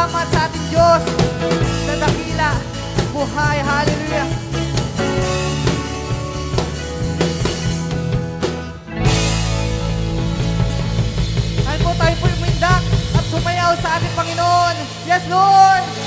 salamat sa ating Diyos na dakila, buhay. Hallelujah. Ano po tayo po umindak at sumayaw sa ating Panginoon. Yes, Lord!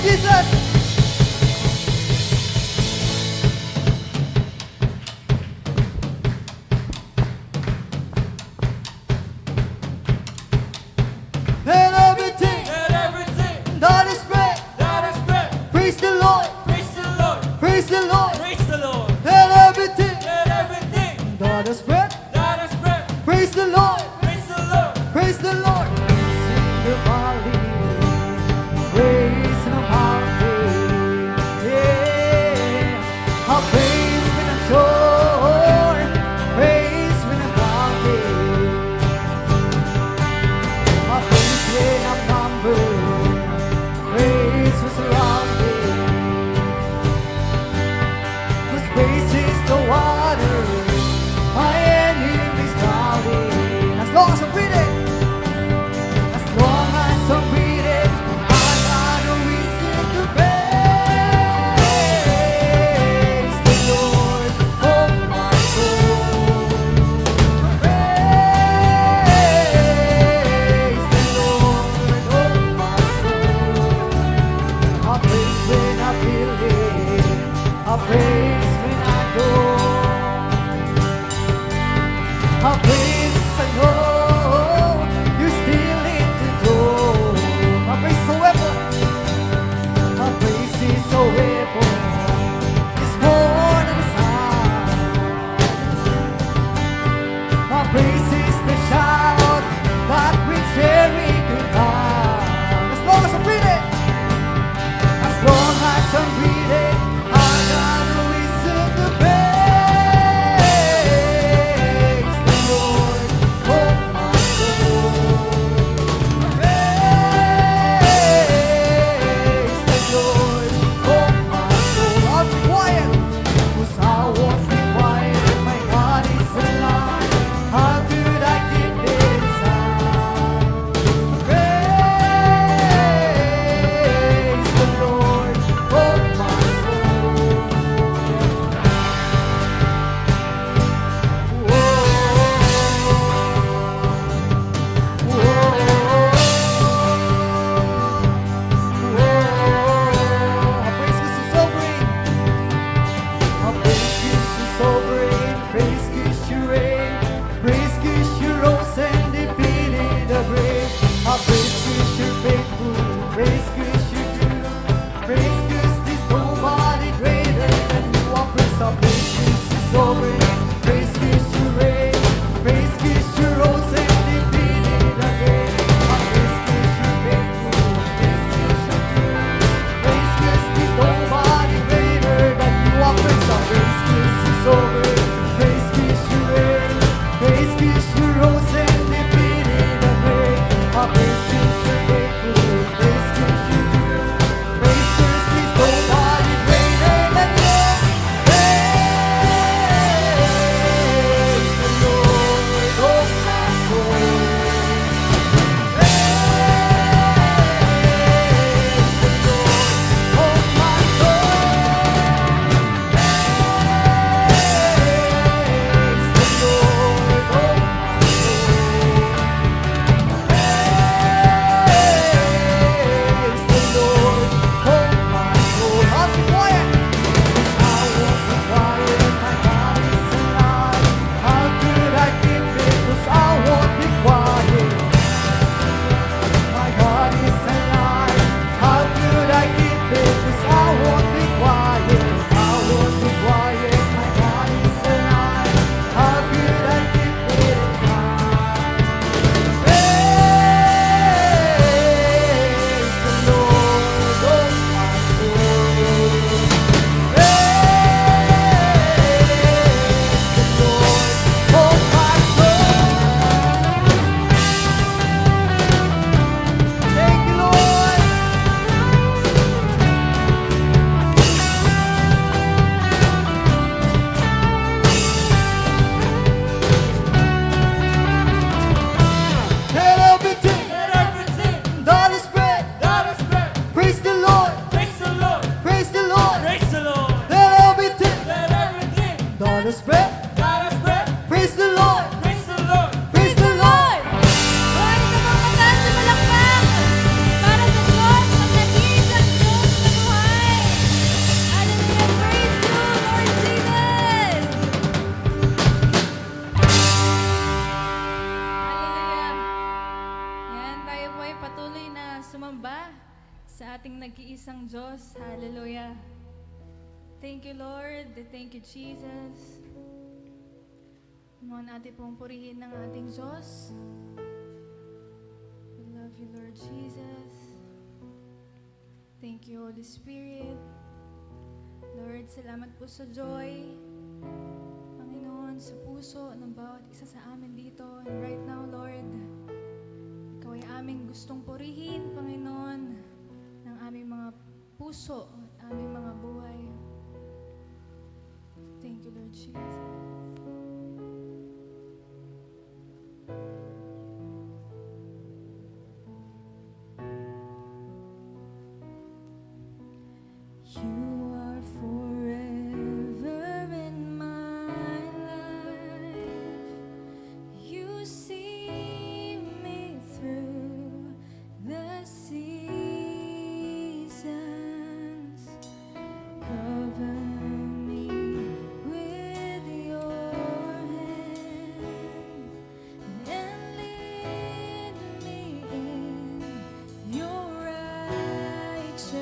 to Jesus. And everything that is breath, praise the Lord, praise the Lord, and everything that is breath, praise the Lord, praise the Lord. Sing the valley, praise the mountain. patuloy na sumamba sa ating nag-iisang Diyos. Hallelujah. Thank you, Lord. Thank you, Jesus. Mga natin pong purihin ng ating Diyos. We love you, Lord Jesus. Thank you, Holy Spirit. Lord, salamat po sa joy, Panginoon, sa puso ng bawat isa sa amin dito. And right now, Lord, Ikaw ay aming gustong purihin, Panginoon, ng aming mga puso at aming mga buhay. Thank you, Lord Jesus. You are forever in my life. You see me through the seasons. Cover me with your hand and lead me in your righteousness.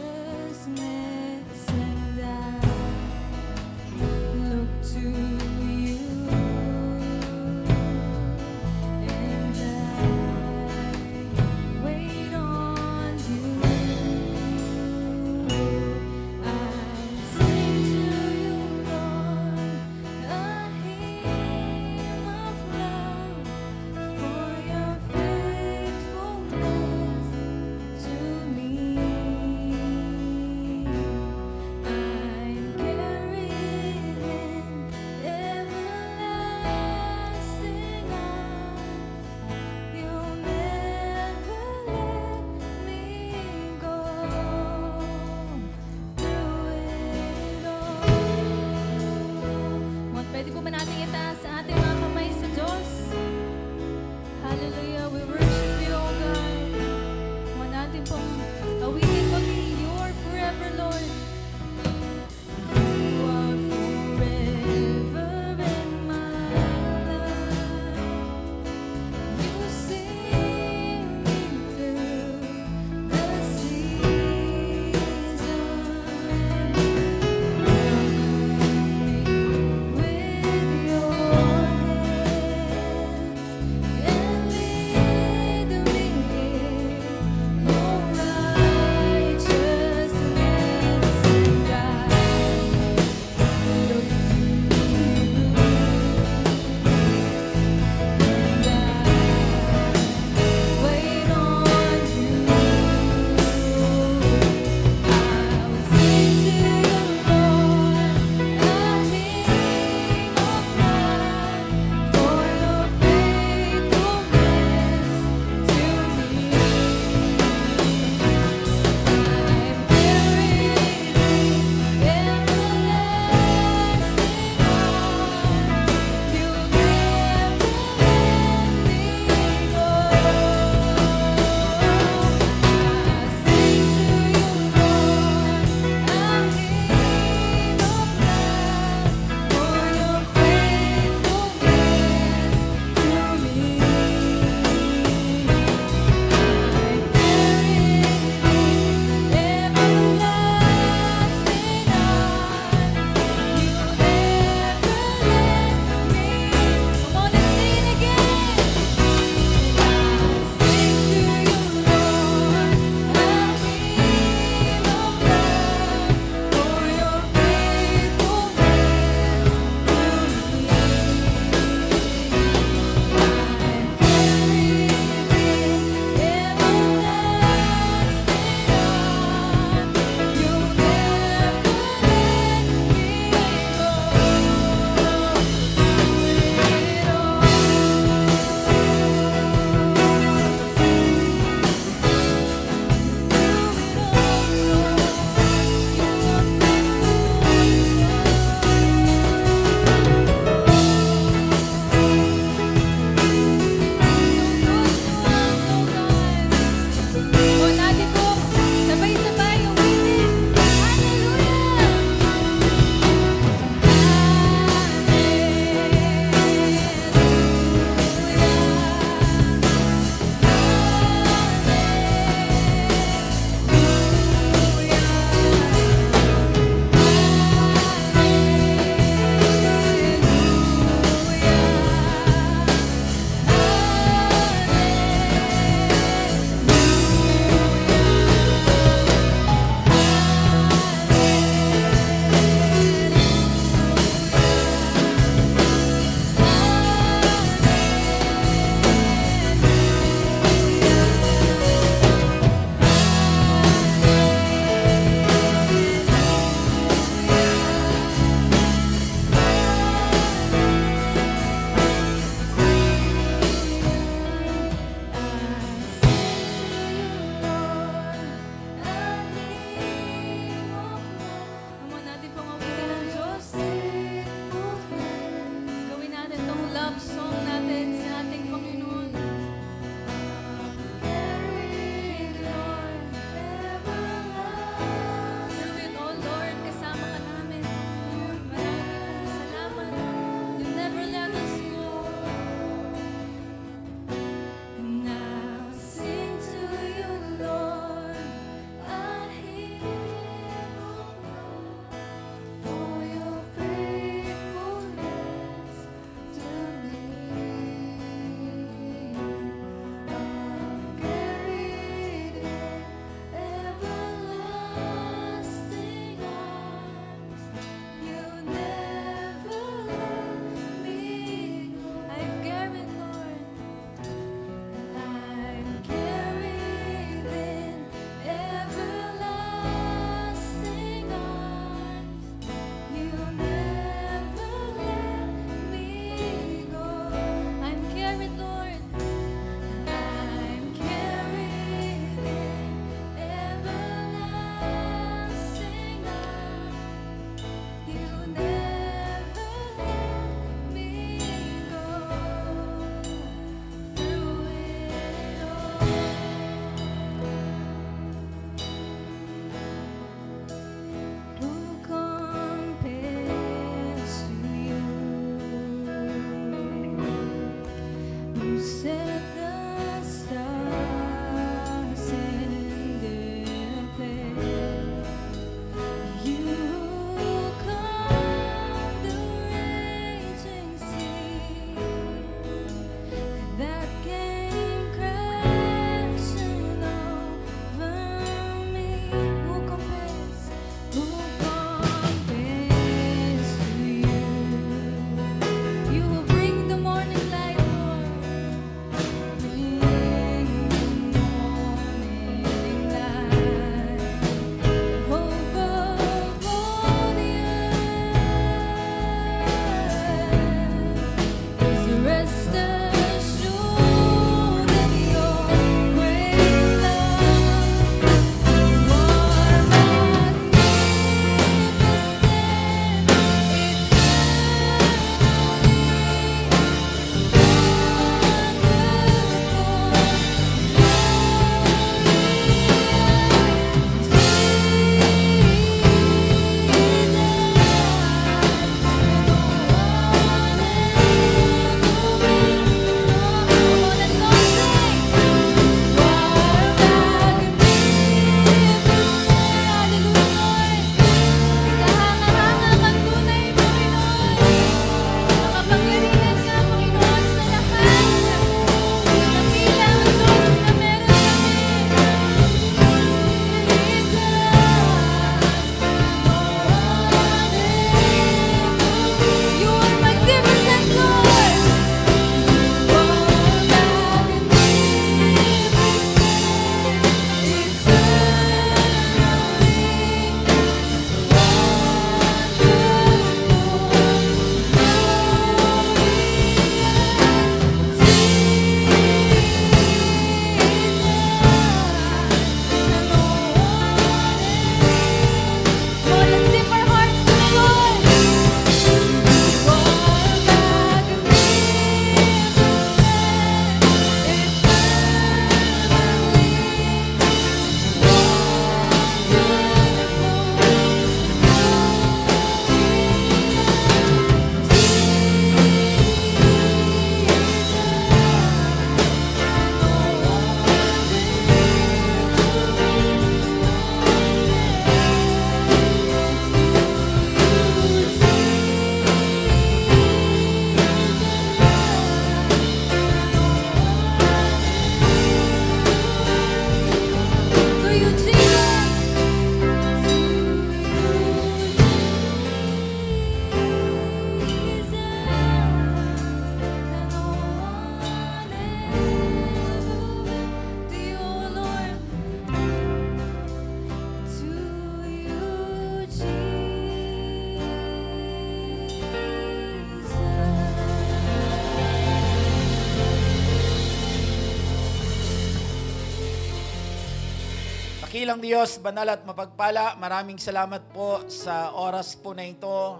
Dakilang Diyos, banal at mapagpala, maraming salamat po sa oras po na ito.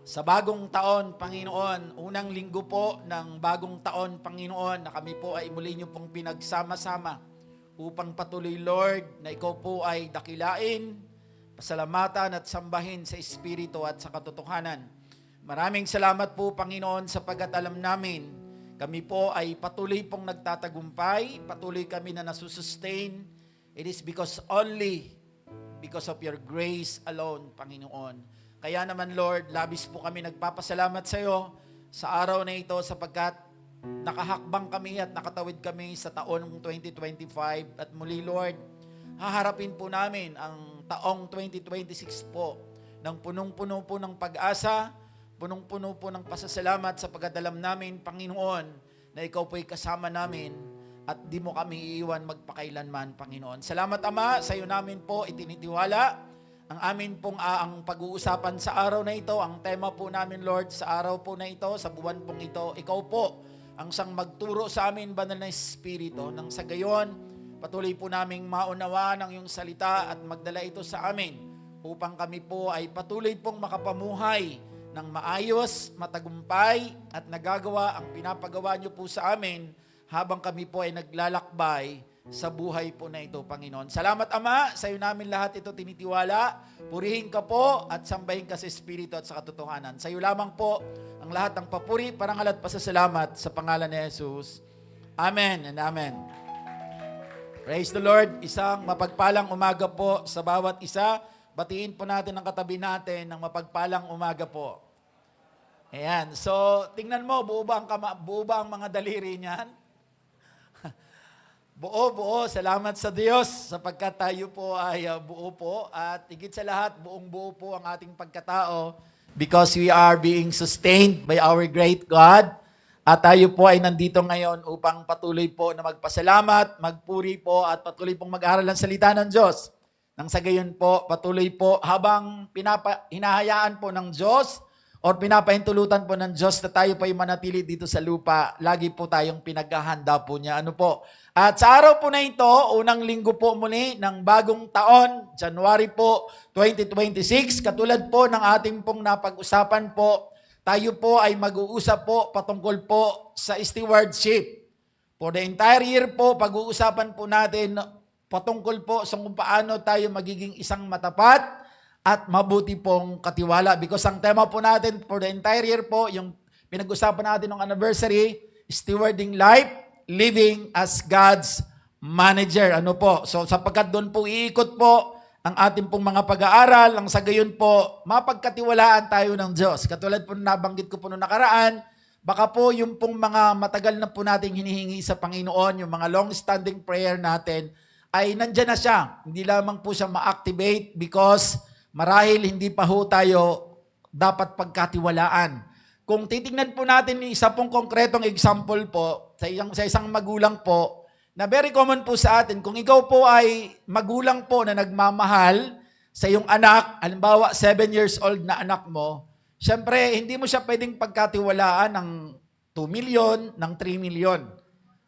Sa bagong taon, Panginoon, unang linggo po ng bagong taon, Panginoon, na kami po ay muli niyo pong pinagsama-sama upang patuloy, Lord, na ikaw po ay dakilain, pasalamatan at sambahin sa Espiritu at sa katotohanan. Maraming salamat po, Panginoon, sapagkat alam namin, kami po ay patuloy pong nagtatagumpay, patuloy kami na nasusustain. It is only because of your grace alone, Panginoon. Kaya naman, Lord, labis po kami nagpapasalamat sa iyo sa araw na ito sapagkat nakahakbang kami at nakatawid kami sa taon 2025. At muli, Lord, haharapin po namin ang taong 2026 po ng punong-puno po ng pag-asa, punong-puno po ng pasasalamat sapagkat alam namin, Panginoon, na ikaw po'y kasama namin at di mo kami iiwan magpakailanman, Panginoon. Salamat, Ama, sa iyo namin po itinitiwala ang amin pong ang pag-uusapan sa araw na ito, ang tema po namin, Lord, sa araw po na ito, sa buwan pong ito, ikaw po ang siyang magturo sa amin, banal na Espiritu, nang sa gayon, patuloy po naming maunawaan ang iyong salita at magdala ito sa amin upang kami po ay patuloy pong makapamuhay ng maayos, matagumpay at nagagawa ang pinapagawa niyo po sa amin habang kami po ay naglalakbay sa buhay po na ito, Panginoon. Salamat, Ama, sa iyo namin lahat ito tinitiwala. Purihin ka po at sambahin ka sa Espiritu at sa katotohanan. Sa iyo lamang po ang lahat ng papuri, parangal at pasasalamat sa pangalan ni Jesus. Amen and amen. Praise the Lord. Isang mapagpalang umaga po sa bawat isa. Batiin po natin ang katabi natin ng mapagpalang umaga po. Ayan. So, tingnan mo, buo ba ang mga daliri niyan? Buo. Salamat sa Diyos sapagkat tayo po ay buo po at higit sa lahat, buong buo po ang ating pagkatao because we are being sustained by our great God. At tayo po ay nandito ngayon upang patuloy po na magpasalamat, magpuri po at patuloy pong mag-aral ang salita ng Diyos. Nang sa gayon po, patuloy po habang hinahayaan po ng Diyos or pinapahintulutan po ng Diyos na tayo po ay manatili dito sa lupa, lagi po tayong pinaghahanda po niya. Ano po? At sa araw po na ito, unang linggo po muli ng bagong taon, January po 2026, katulad po ng ating pong napag-usapan po, tayo po ay mag-uusap po patungkol po sa stewardship. For the entire year po, pag-uusapan po natin patungkol po sa kung paano tayo magiging isang matapat at mabuti pong katiwala. Because ang tema po natin for the entire year po, yung pinag-usapan natin ng anniversary, stewarding life, living as God's manager. Ano po? So sapagkat doon po iikot po ang ating pong mga pag-aaral, ang sa gayon po, mapagkatiwalaan tayo ng Diyos. Katulad po nabanggit ko po noong nakaraan, baka po yung pong mga matagal na po nating hinihingi sa Panginoon, yung mga long-standing prayer natin, ay nandyan na siya. Hindi lamang po siya ma-activate because marahil hindi pa ho tayo dapat pagkatiwalaan. Kung titingnan po natin yung isa pong konkretong example po, sa isang magulang po, na very common po sa atin, kung ikaw po ay magulang po na nagmamahal sa iyong anak, halimbawa 7 years old na anak mo, syempre hindi mo siya pwedeng pagkatiwalaan ng 2 million, ng 3 million.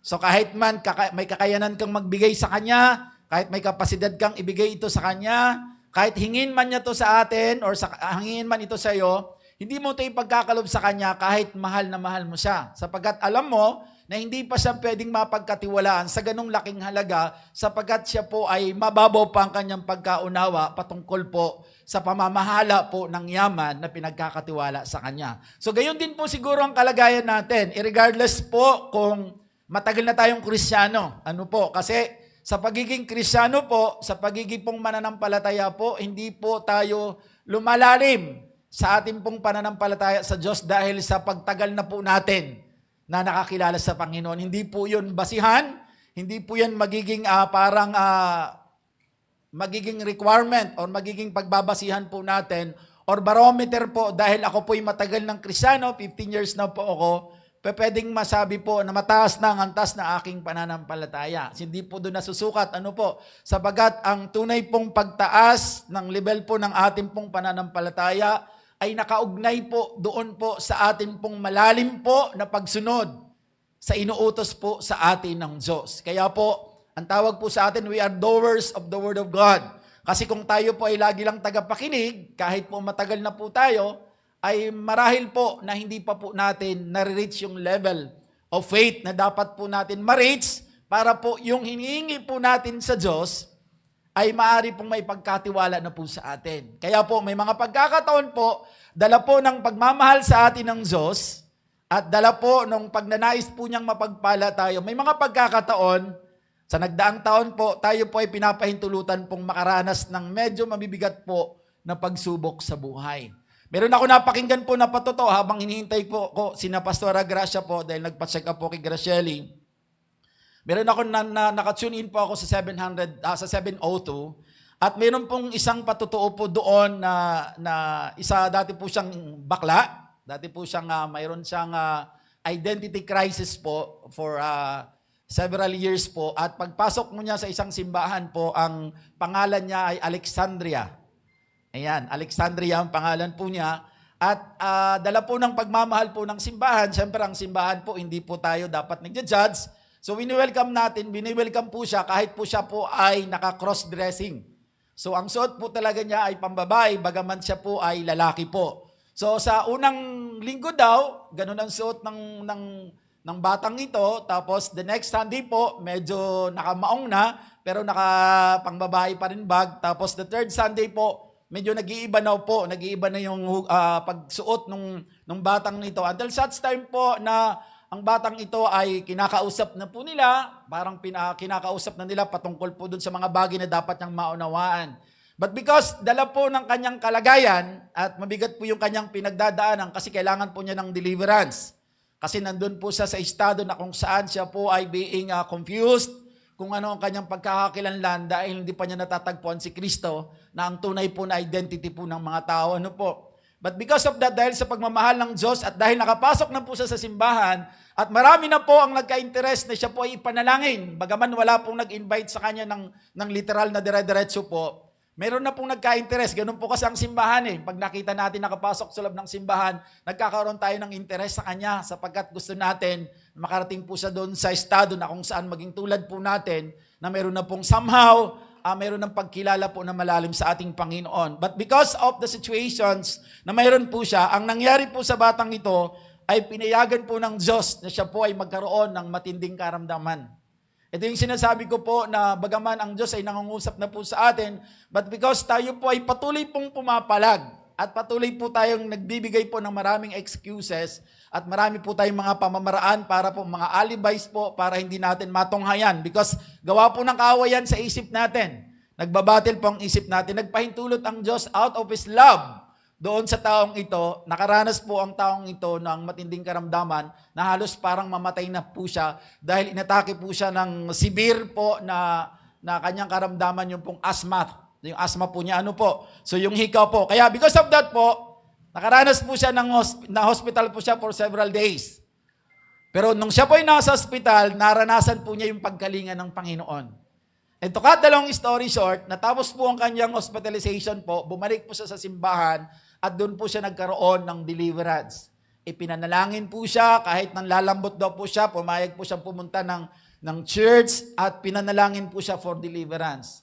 So kahit man may kakayanan kang magbigay sa kanya, kahit may kapasidad kang ibigay ito sa kanya, kahit hingin man niya to sa atin or hingin man ito sa iyo, hindi mo ito ipagkakalob sa kanya kahit mahal na mahal mo siya. Sapagkat alam mo na hindi pa siya pwedeng mapagkatiwalaan sa ganong laking halaga sapagkat siya po ay mababaw pa ang kanyang pagkaunawa patungkol po sa pamamahala po ng yaman na pinagkakatiwala sa kanya. So gayon din po siguro ang kalagayan natin, regardless po kung matagal na tayong Kristiyano. Ano po? Kasi sa pagiging Kristiyano po, sa pagiging pong mananampalataya po, hindi po tayo lumalalim sa ating pong pananampalataya sa Diyos dahil sa pagtagal na po natin na nakakilala sa Panginoon. Hindi po yun basihan, hindi po yan magiging magiging requirement or magiging pagbabasihan po natin or barometer po dahil ako po'y matagal ng Kristiyano, 15 years na po ako, pwedeng masabi po na mataas na ang antas na aking pananampalataya. Hindi po doon nasusukat. Ano po? Sapagat ang tunay pong pagtaas ng level po ng ating pong pananampalataya ay nakaugnay po doon po sa ating pong malalim po na pagsunod sa inuutos po sa atin ng Diyos. Kaya po, Ang tawag po sa atin, we are doers of the Word of God. Kasi kung tayo po ay lagi lang tagapakinig, kahit po matagal na po tayo, ay marahil po na hindi pa po natin nare-reach yung level of faith na dapat po natin ma-reach para po yung hinihingi po natin sa Diyos ay maaari pong may pagkatiwala na po sa atin. Kaya po may mga pagkakataon po, dala po ng pagmamahal sa atin ng Diyos at dala po ng pagnanais po niyang mapagpala tayo. May mga pagkakataon, sa nagdaang taon po, tayo po ay pinapahintulutan pong makaranas ng medyo mabibigat po na pagsubok sa buhay. Meron ako napakinggan po na patotoo habang hinihintay po ko sina Pastora Gracia po dahil nagpa-check up po kay Gracieli. Meron ako naka-tune in po ako sa 702 at meron pong isang patotoo po doon na isa dati po siyang bakla, dati po siyang mayroon siyang identity crisis po for several years po at pagpasok mo niya sa isang simbahan po, ang pangalan niya ay Alexandria. Ayan, Alexandria ang pangalan po niya. At dala po ng pagmamahal po ng simbahan. Siyempre, ang simbahan po, hindi po tayo dapat nagja-judge. So, wini-welcome po siya kahit po siya po ay naka-cross-dressing. So, ang suot po talaga niya ay pambabae, bagaman siya po ay lalaki po. So, sa unang linggo daw, ganun ang suot ng batang ito, tapos the next Sunday po, medyo nakamaong na, pero nakapangbabae pa rin bag. Tapos the third Sunday po, medyo nag-iiba na po, nag-iiba na yung pagsuot ng batang nito. Until such time po na ang batang ito ay kinakausap na po nila, parang kinakausap na nila patungkol po dun sa mga bagay na dapat niyang maunawaan. But because dala po ng kanyang kalagayan at mabigat po yung kanyang pinagdadaanan kasi kailangan po niya ng deliverance. Kasi nandun po siya sa estado na kung saan siya po ay being confused kung ano ang kanyang pagkakakilanlan dahil hindi pa niya natatagpuan si Kristo na ang tunay po na identity po ng mga tao. Ano po? But because of that, dahil sa pagmamahal ng Diyos at dahil nakapasok na po siya sa simbahan at marami na po ang nagka-interest na siya po ay ipanalangin, bagaman wala pong nag-invite sa kanya ng literal na dire-diretso po, meron na pong nagka-interest. Ganun po kasi ang simbahan eh. Pag nakita natin nakapasok sa loob ng simbahan, nagkakaroon tayo ng interest sa kanya sapagkat gusto natin makarating po siya doon sa estado na kung saan maging tulad po natin na meron na pong somehow, meron ng pagkilala po na malalim sa ating Panginoon. But because of the situations na mayroon po siya, ang nangyari po sa batang ito ay pinayagan po ng Diyos na siya po ay magkaroon ng matinding karamdaman. Ito yung sinasabi ko po na bagaman ang Diyos ay nangungusap na po sa atin, but because tayo po ay patuloy pong pumapalag at patuloy po tayong nagbibigay po ng maraming excuses at marami po tayong mga pamamaraan para po mga alibis po para hindi natin matunghayan because gawa po ng kawayan sa isip natin. Nagbabattle po ang isip natin. Nagpahintulot ang Diyos out of His love doon sa taong ito, nakaranas po ang taong ito ng matinding karamdaman na halos parang mamatay na po siya dahil inatake po siya ng severe po na kanyang karamdaman yung pong asthma. Yung asthma po niya, ano po? So yung hikaw po. Kaya because of that po, nakaranas po siya na hospital po siya for several days. Pero nung siya po ay nasa hospital, naranasan po niya yung pagkalinga ng Panginoon. And to cut the long story short, natapos po ang kanyang hospitalization po, bumalik po siya sa simbahan, at doon po siya nagkaroon ng deliverance. Ipinanalangin po siya, kahit nang lalambot daw po siya, pumayag po siyang pumunta ng church at pinanalangin po siya for deliverance.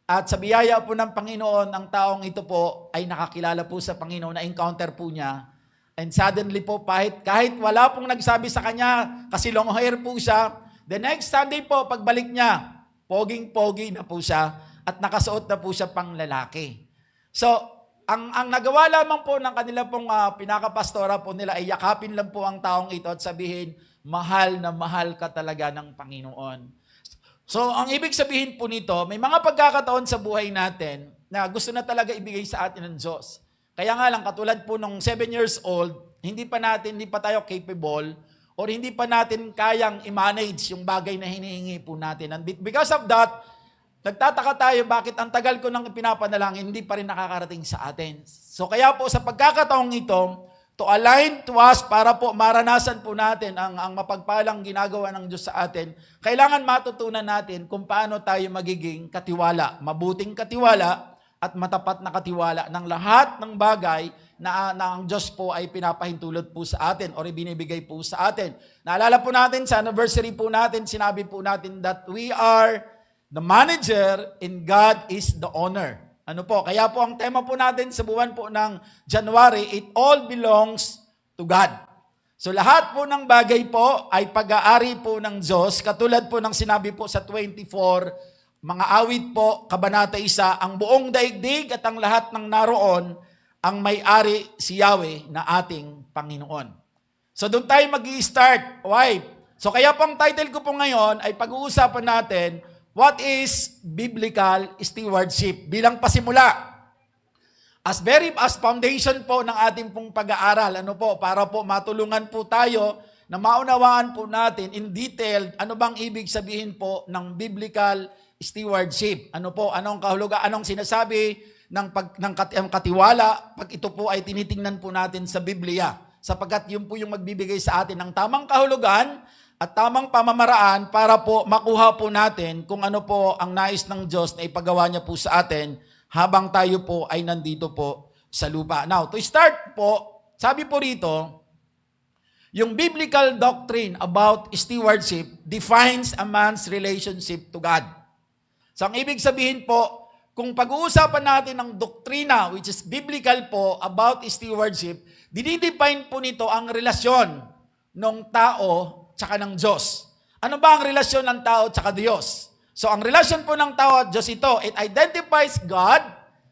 At sa biyaya po ng Panginoon, ang taong ito po ay nakakilala po sa Panginoon, na-encounter po niya. And suddenly po, kahit wala pong nagsabi sa kanya, kasi long hair po siya, the next Sunday po, pagbalik niya, poging-pogi na po siya at nakasuot na po siya pang lalaki. So, ang nagawa lamang po ng kanila pong pinakapastora po nila ay yakapin lang po ang taong ito at sabihin, mahal na mahal ka talaga ng Panginoon. So, ang ibig sabihin po nito, may mga pagkakataon sa buhay natin na gusto na talaga ibigay sa atin ng Diyos. Kaya nga lang, katulad po nung 7 years old, hindi pa tayo capable or hindi pa natin kayang i-manage yung bagay na hinihingi po natin. And because of that, nagtataka tayo bakit ang tagal ko nang pinapanalangin, hindi pa rin nakakarating sa atin. So kaya po sa pagkakataong ito, to align to us para po maranasan po natin ang mapagpalang ginagawa ng Diyos sa atin, kailangan matutunan natin kung paano tayo magiging katiwala, mabuting katiwala at matapat na katiwala ng lahat ng bagay na ang Diyos po ay pinapahintulot po sa atin o binibigay po sa atin. Naalala po natin sa anniversary po natin, sinabi po natin that we are the manager and God is the owner. Ano po? Kaya po ang tema po natin sa buwan po ng January, it all belongs to God. So lahat po ng bagay po ay pag-aari po ng Diyos, katulad po ng sinabi po sa 24, mga awit po, Kabanata 1, ang buong daigdig at ang lahat ng naroon, ang may-ari si Yahweh na ating Panginoon. So doon tayo mag-i-start. Why? So kaya pong title ko po ngayon ay pag-uusapan natin, what is biblical stewardship? Bilang pasimula. As foundation po ng ating pong pag-aaral, ano po, para po matulungan po tayo na maunawaan po natin in detail ano bang ibig sabihin po ng biblical stewardship. Ano po, anong kahulugan, anong sinasabi ng katiwala pag ito po ay tinitingnan po natin sa Biblia. Sapagkat yun po yung magbibigay sa atin ng tamang kahulugan at tamang pamamaraan para po makuha po natin kung ano po ang nais ng Diyos na ipagawa niya po sa atin habang tayo po ay nandito po sa lupa. Now, to start po, sabi po rito, yung biblical doctrine about stewardship defines a man's relationship to God. So, ang ibig sabihin po, kung pag-uusapan natin ng doktrina, which is biblical po, about stewardship, dinidefine po nito ang relasyon ng tao tsaka ng Diyos. Ano ba ang relasyon ng tao tsaka Diyos? So, ang relasyon po ng tao at Diyos ito, it identifies God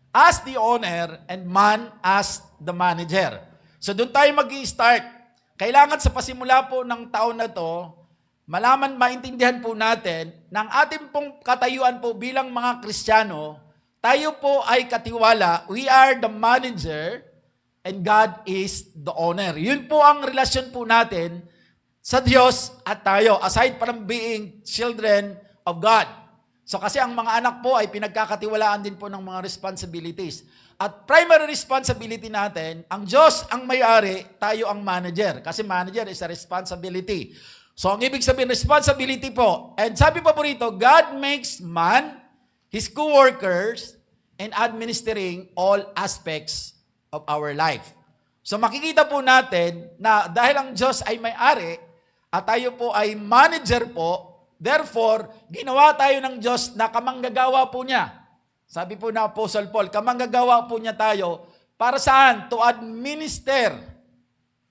as the owner and man as the manager. So, doon tayo mag-i-start. Kailangan sa pasimula po ng taon na to, maintindihan po natin na ang ating pong katayuan po bilang mga Kristiyano, tayo po ay katiwala, we are the manager and God is the owner. Yun po ang relasyon po natin sa Diyos at tayo, aside from being children of God. So kasi ang mga anak po ay pinagkakatiwalaan din po ng mga responsibilities. At primary responsibility natin, ang Diyos ang may-ari, tayo ang manager. Kasi manager is a responsibility. So ang ibig sabihin, responsibility po. And sabi pa po rito, God makes man, his co-workers, and administering all aspects of our life. So makikita po natin na dahil ang Diyos ay may-ari at tayo po ay manager po, therefore, ginawa tayo ng Diyos na kamanggagawa po niya. Sabi po na Apostle Paul, kamanggagawa po niya tayo para saan? To administer.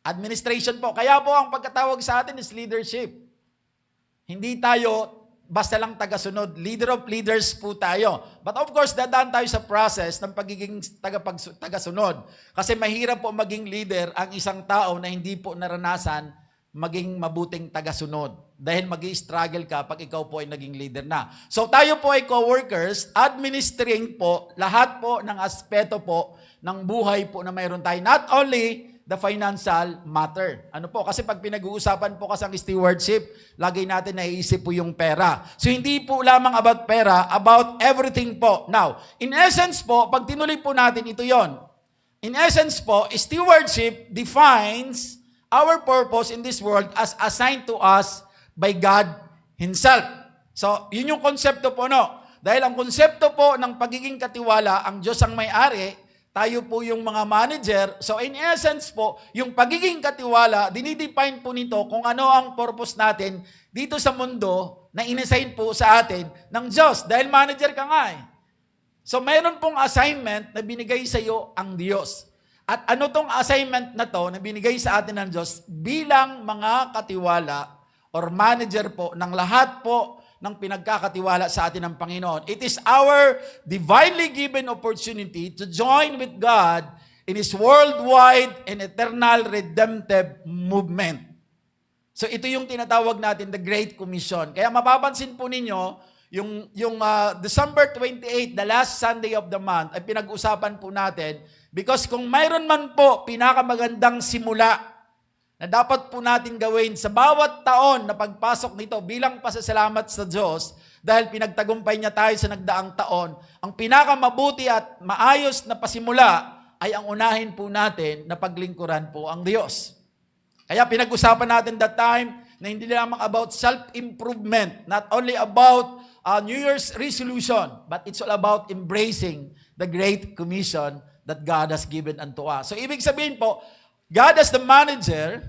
Administration po. Kaya po ang pagkatawag sa atin is leadership. Hindi tayo basta lang tagasunod. Leader of leaders po tayo. But of course, dadaan tayo sa process ng pagiging tagasunod. Kasi mahirap po maging leader ang isang tao na hindi po naranasan maging mabuting tagasunod. Dahil mag-i-struggle ka pag ikaw po ay naging leader na. So tayo po ay co-workers, administering po lahat po ng aspeto po ng buhay po na mayroon tayo. Not only the financial matter. Ano po? Kasi pag pinag-uusapan po kasi ang stewardship, lagi natin naiisip po yung pera. So hindi po lamang about pera, about everything po. Now, in essence po, pag tinuloy po natin, ito yon. In essence po, stewardship defines our purpose in this world as assigned to us by God Himself. So, yun yung konsepto po, no? Dahil ang konsepto po ng pagiging katiwala, ang Diyos ang may-ari, tayo po yung mga manager. So, in essence po, yung pagiging katiwala, dinidefine po nito kung ano ang purpose natin dito sa mundo na inassign po sa atin ng Diyos. Dahil manager ka nga eh. So, mayroon pong assignment na binigay sa iyo ang Diyos. At ano tong assignment na to na binigay sa atin ng Diyos bilang mga katiwala or manager po ng lahat po ng pinagkakatiwala sa atin ng Panginoon. It is our divinely given opportunity to join with God in His worldwide and eternal redemptive movement. So ito yung tinatawag natin the Great Commission. Kaya mapapansin po ninyo, yung December 28, the last Sunday of the month, ay pinag-usapan po natin because kung mayroon man po pinakamagandang simula na dapat po natin gawin sa bawat taon na pagpasok nito bilang pasasalamat sa Diyos dahil pinagtagumpay niya tayo sa nagdaang taon, ang pinakamabuti at maayos na pasimula ay ang unahin po natin na paglingkuran po ang Diyos. Kaya pinag-usapan natin that time na hindi lamang about self-improvement, not only about New Year's resolution, but it's all about embracing the Great Commission that God has given unto us. So, ibig sabihin po, God as the manager,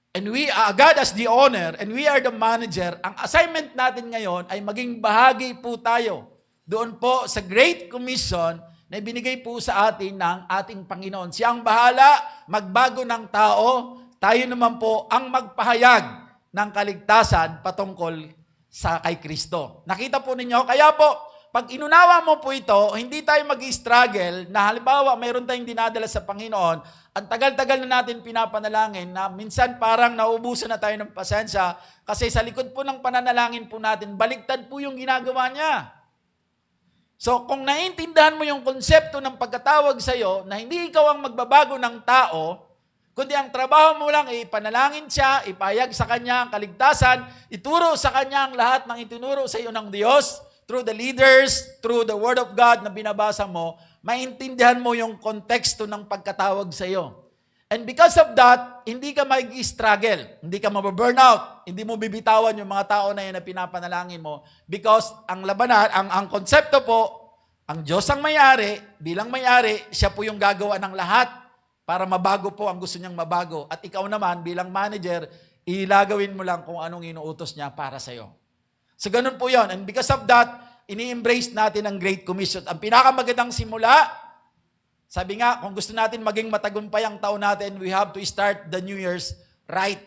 And God as the owner, and we are the manager, ang assignment natin ngayon ay maging bahagi po tayo doon po sa Great Commission na ibinigay po sa atin ng ating Panginoon. Siya ang bahala magbago ng tao, tayo naman po ang magpahayag ng kaligtasan patungkol sa kay Kristo. Nakita po ninyo, kaya po, pag inunawa mo po ito, hindi tayo mag-struggle na halimbawa mayroon tayong dinadala sa Panginoon, ang tagal-tagal na natin pinapanalangin na minsan parang nauubusan na tayo ng pasensya kasi sa likod po ng pananalangin po natin, baliktad po yung ginagawa niya. So kung naiintindihan mo yung konsepto ng pagkatawag sa iyo na hindi ikaw ang magbabago ng tao, kundi ang trabaho mo lang ay ipanalangin siya, ipahayag sa kanya ang kaligtasan, ituro sa kanya ang lahat ng itinuro sa iyo ng Diyos, through the leaders, through the Word of God na binabasa mo, maintindihan mo yung konteksto ng pagkatawag sa iyo. And because of that, hindi ka mag-struggle, hindi ka mababurnout, hindi mo bibitawan yung mga tao na yan na pinapanalangin mo because ang labanan, ang konsepto po, ang Diyos ang may-ari, bilang may-ari, siya po yung gagawa ng lahat para mabago po ang gusto niyang mabago. At ikaw naman, bilang manager, ilagawin mo lang kung anong inuutos niya para sa iyo. So ganun po yon. And because of that, ini-embrace natin ang Great Commission. Ang pinakamagandang simula, sabi nga, kung gusto natin maging matagumpay ang taon natin, we have to start the New Year's right.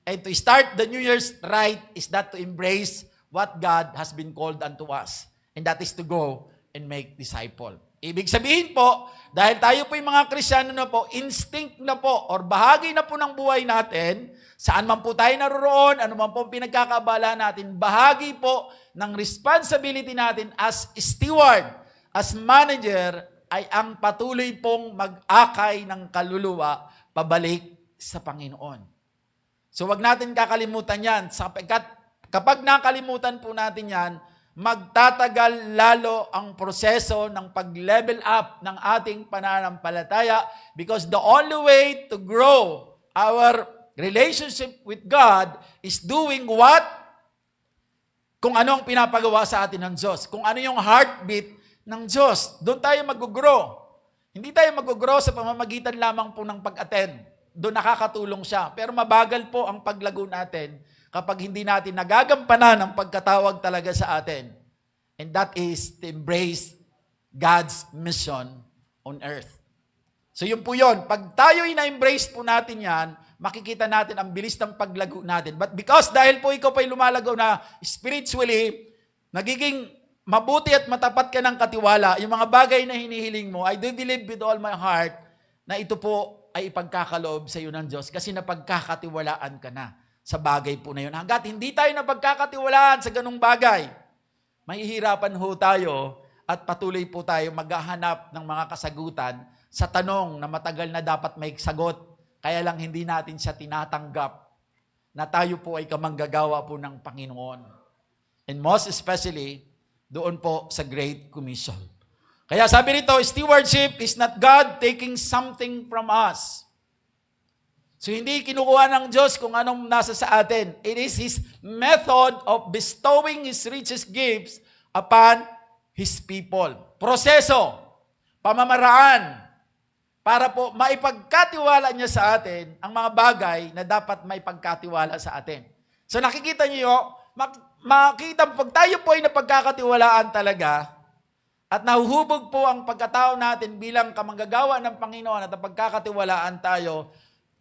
And to start the New Year's right is that to embrace what God has been called unto us. And that is to go and make disciple. Ibig sabihin po, dahil tayo po yung mga Kristiyano na po, instinct na po, or bahagi na po ng buhay natin, saan man po tayo naroroon, ano man po pinagkakaabala natin, bahagi po ng responsibility natin as steward, as manager, ay ang patuloy pong mag-akay ng kaluluwa pabalik sa Panginoon. So wag natin kakalimutan yan, sapagkat kapag nakalimutan po natin yan, magtatagal lalo ang proseso ng pag-level up ng ating pananampalataya because the only way to grow our relationship with God is doing what? Kung ano ang pinapagawa sa atin ng Diyos. Kung ano yung heartbeat ng Diyos. Doon tayo mag-grow. Hindi tayo mag-grow sa pamamagitan lamang po ng pag-attend. Doon nakakatulong siya. Pero mabagal po ang paglago natin kapag hindi natin nagagampanan ang pagkatawag talaga sa atin. And that is to embrace God's mission on earth. So yun po yun. Pag tayo'y na-embrace po natin yan, makikita natin ang bilis ng paglago natin. But because dahil po ikaw pa'y lumalagaw na spiritually, nagiging mabuti at matapat ka ng katiwala, yung mga bagay na hinihiling mo, I do believe with all my heart na ito po ay ipagkakaloob sa iyo ng Diyos kasi napagkakatiwalaan ka na sa bagay po na yun. Hanggat hindi tayo napagkakatiwalaan sa ganung bagay, mahihirapan ho tayo at patuloy po tayo maghahanap ng mga kasagutan sa tanong na matagal na dapat may sagot, kaya lang hindi natin siya tinatanggap na tayo po ay kamanggagawa po ng Panginoon. And most especially, doon po sa Great Commission. Kaya sabi rito, stewardship is not God taking something from us. So hindi kinukuha ng Diyos kung anong nasa sa atin. It is His method of bestowing His richest gifts upon His people. Proseso, pamamaraan, para po maipagkatiwala niya sa atin ang mga bagay na dapat maipagkatiwala sa atin. So nakikita niyo, makita pag tayo po ay napagkakatiwalaan talaga, at nahuhubog po ang pagkatao natin bilang kamanggagawa ng Panginoon at napagkakatiwalaan tayo,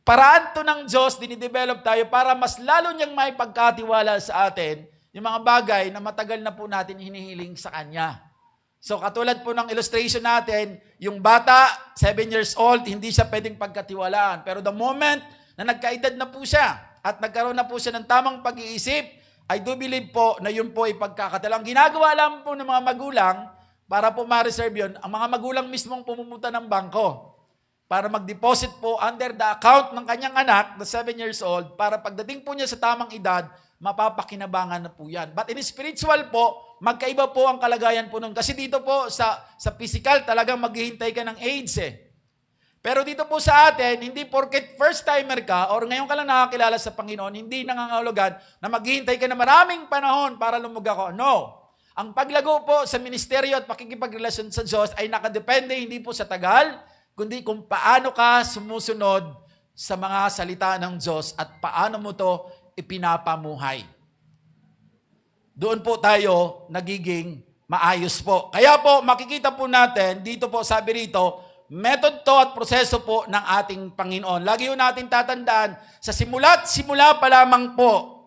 paraan to ng Diyos, dinidevelop tayo para mas lalo niyang may pagkatiwala sa atin yung mga bagay na matagal na po natin hinihiling sa Kanya. So katulad po ng illustration natin, yung bata, 7 years old, hindi siya pwedeng pagkatiwalaan. Pero the moment na nagkaedad na po siya at nagkaroon na po siya ng tamang pag-iisip, I do believe po na yun po ay pagkakatiwalaan. Ginagawa lang po ng mga magulang para po ma-reserve yun, ang mga magulang mismong pumupunta ng bangko para mag-deposit po under the account ng kanyang anak na 7 years old para pagdating po niya sa tamang edad, mapapakinabangan na po yan. But in spiritual po, magkaiba po ang kalagayan po nun. Kasi dito po sa physical, talagang maghihintay ka ng age eh. Pero dito po sa atin, hindi porket first timer ka or ngayon ka lang nakakilala sa Panginoon, hindi nangangahulugan na maghihintay ka na maraming panahon para lumuga ko. No. Ang paglago po sa ministeryo at pakikipagrelasyon sa Diyos ay nakadepende hindi po sa tagal, kundi kung paano ka sumusunod sa mga salita ng Diyos at paano mo to ipinapamuhay. Doon po tayo nagiging maayos po. Kaya po, makikita po natin, dito po sabi rito, method to at proseso po ng ating Panginoon. Lagi po natin tatandaan, sa simula pa lamang po,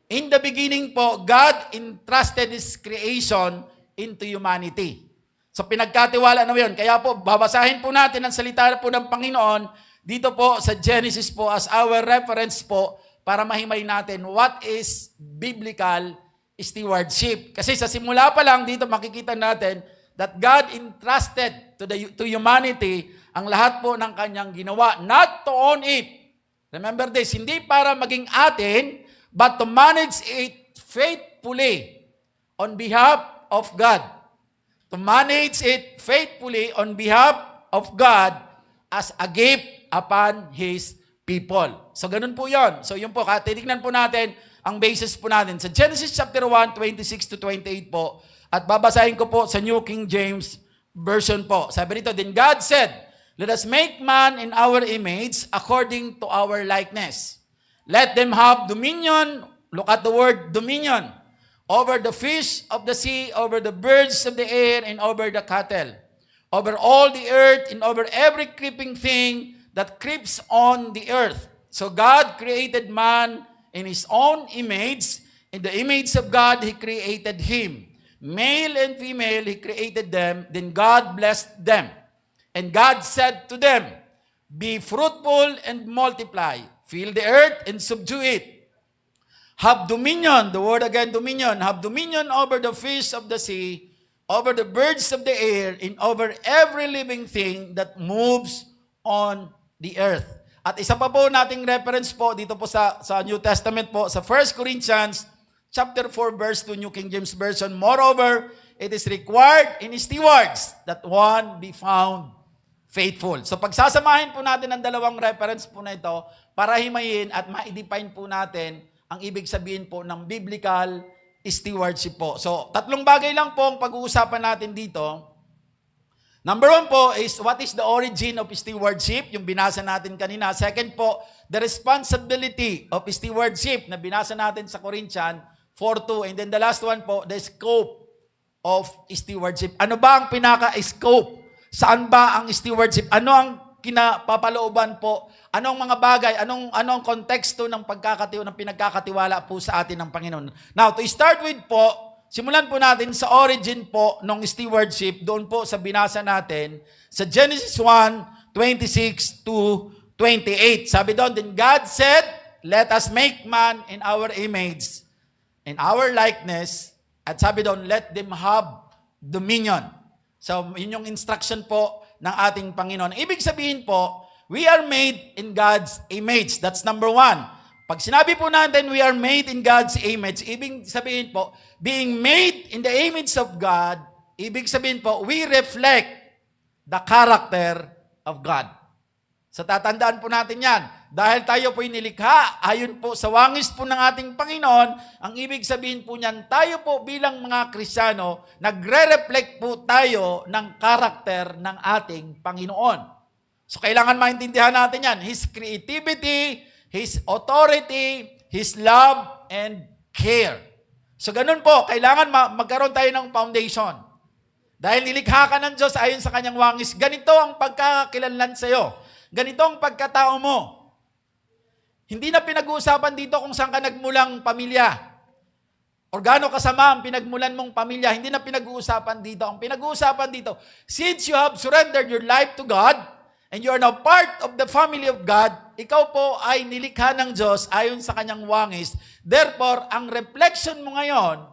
in the beginning po, God entrusted His creation into humanity. So pinagkatiwala na yun. Kaya po, babasahin po natin ang salita po ng Panginoon dito po sa Genesis po as our reference po para mahimay natin what is biblical stewardship. Kasi sa simula pa lang dito makikita natin that God entrusted to humanity ang lahat po ng kanyang ginawa, not to own it. Remember this, hindi para maging atin, but to manage it faithfully on behalf of God. To manage it faithfully on behalf of God as a gift upon His people. So, ganun po yon. So, yun po, titignan po natin ang basis po natin. Sa Genesis chapter 1, 26 to 28 po, at babasahin ko po sa New King James Version po. Sabi rito, then God said, let us make man in our image according to our likeness. Let them have dominion, look at the word dominion, over the fish of the sea, over the birds of the air, and over the cattle, over all the earth, and over every creeping thing that creeps on the earth. So God created man in His own image. In the image of God, He created him. Male and female, He created them. Then God blessed them. And God said to them, be fruitful and multiply. Fill the earth and subdue it. Have dominion, the word again, dominion. Have dominion over the fish of the sea, over the birds of the air, and over every living thing that moves on the earth. At isa pa po nating reference po dito po sa New Testament po, sa 1 Corinthians chapter 4 verse 2 New King James Version. Moreover, it is required in stewards that one be found faithful. So pagsasamahin po natin ang dalawang reference po na ito para himayin at ma-define po natin ang ibig sabihin po ng biblical stewardship po. So tatlong bagay lang po ang pag-uusapan natin dito. Number 1 po is what is the origin of stewardship? Yung binasa natin kanina. Second po, the responsibility of stewardship na binasa natin sa Corinthians 4:2. And then the last one po, the scope of stewardship. Ano ba ang pinaka-scope? Saan ba ang stewardship? Ano ang kinapapalooban po? Anong mga bagay? Anong konteksto ng pinagkakatiwala po sa atin ng Panginoon? Now, to start with po, simulan po natin sa origin po ng stewardship, doon po sa binasa natin, sa Genesis 1, 26 to 28. Sabi doon, then God said, let us make man in our image, in our likeness, at sabi doon, let them have dominion. So, yun yung instruction po ng ating Panginoon. Ibig sabihin po, we are made in God's image. That's number 1. Pag sinabi po natin we are made in God's image, ibig sabihin po, being made in the image of God, ibig sabihin po, we reflect the character of God. So tatandaan po natin yan. Dahil tayo po nilikha, ayon po sa wangis po ng ating Panginoon, ang ibig sabihin po niyan, tayo po bilang mga Kristiyano, nagre-reflect po tayo ng character ng ating Panginoon. So kailangan maintindihan natin yan. His creativity, His authority, His love, and care. So ganun po, kailangan magkaroon tayo ng foundation. Dahil nilikha ka ng Diyos ayon sa kanyang wangis, ganito ang pagkakakilanlan sa iyo. Ganito ang pagkatao mo. Hindi na pinag-uusapan dito kung saan ka nagmulang pamilya. O gaano kasama ang pinagmulan mong pamilya. Hindi na pinag-uusapan dito. Ang pinag-uusapan dito, since you have surrendered your life to God, and you are now part of the family of God, ikaw po ay nilikha ng Diyos ayon sa kanyang wangis. Therefore, ang reflection mo ngayon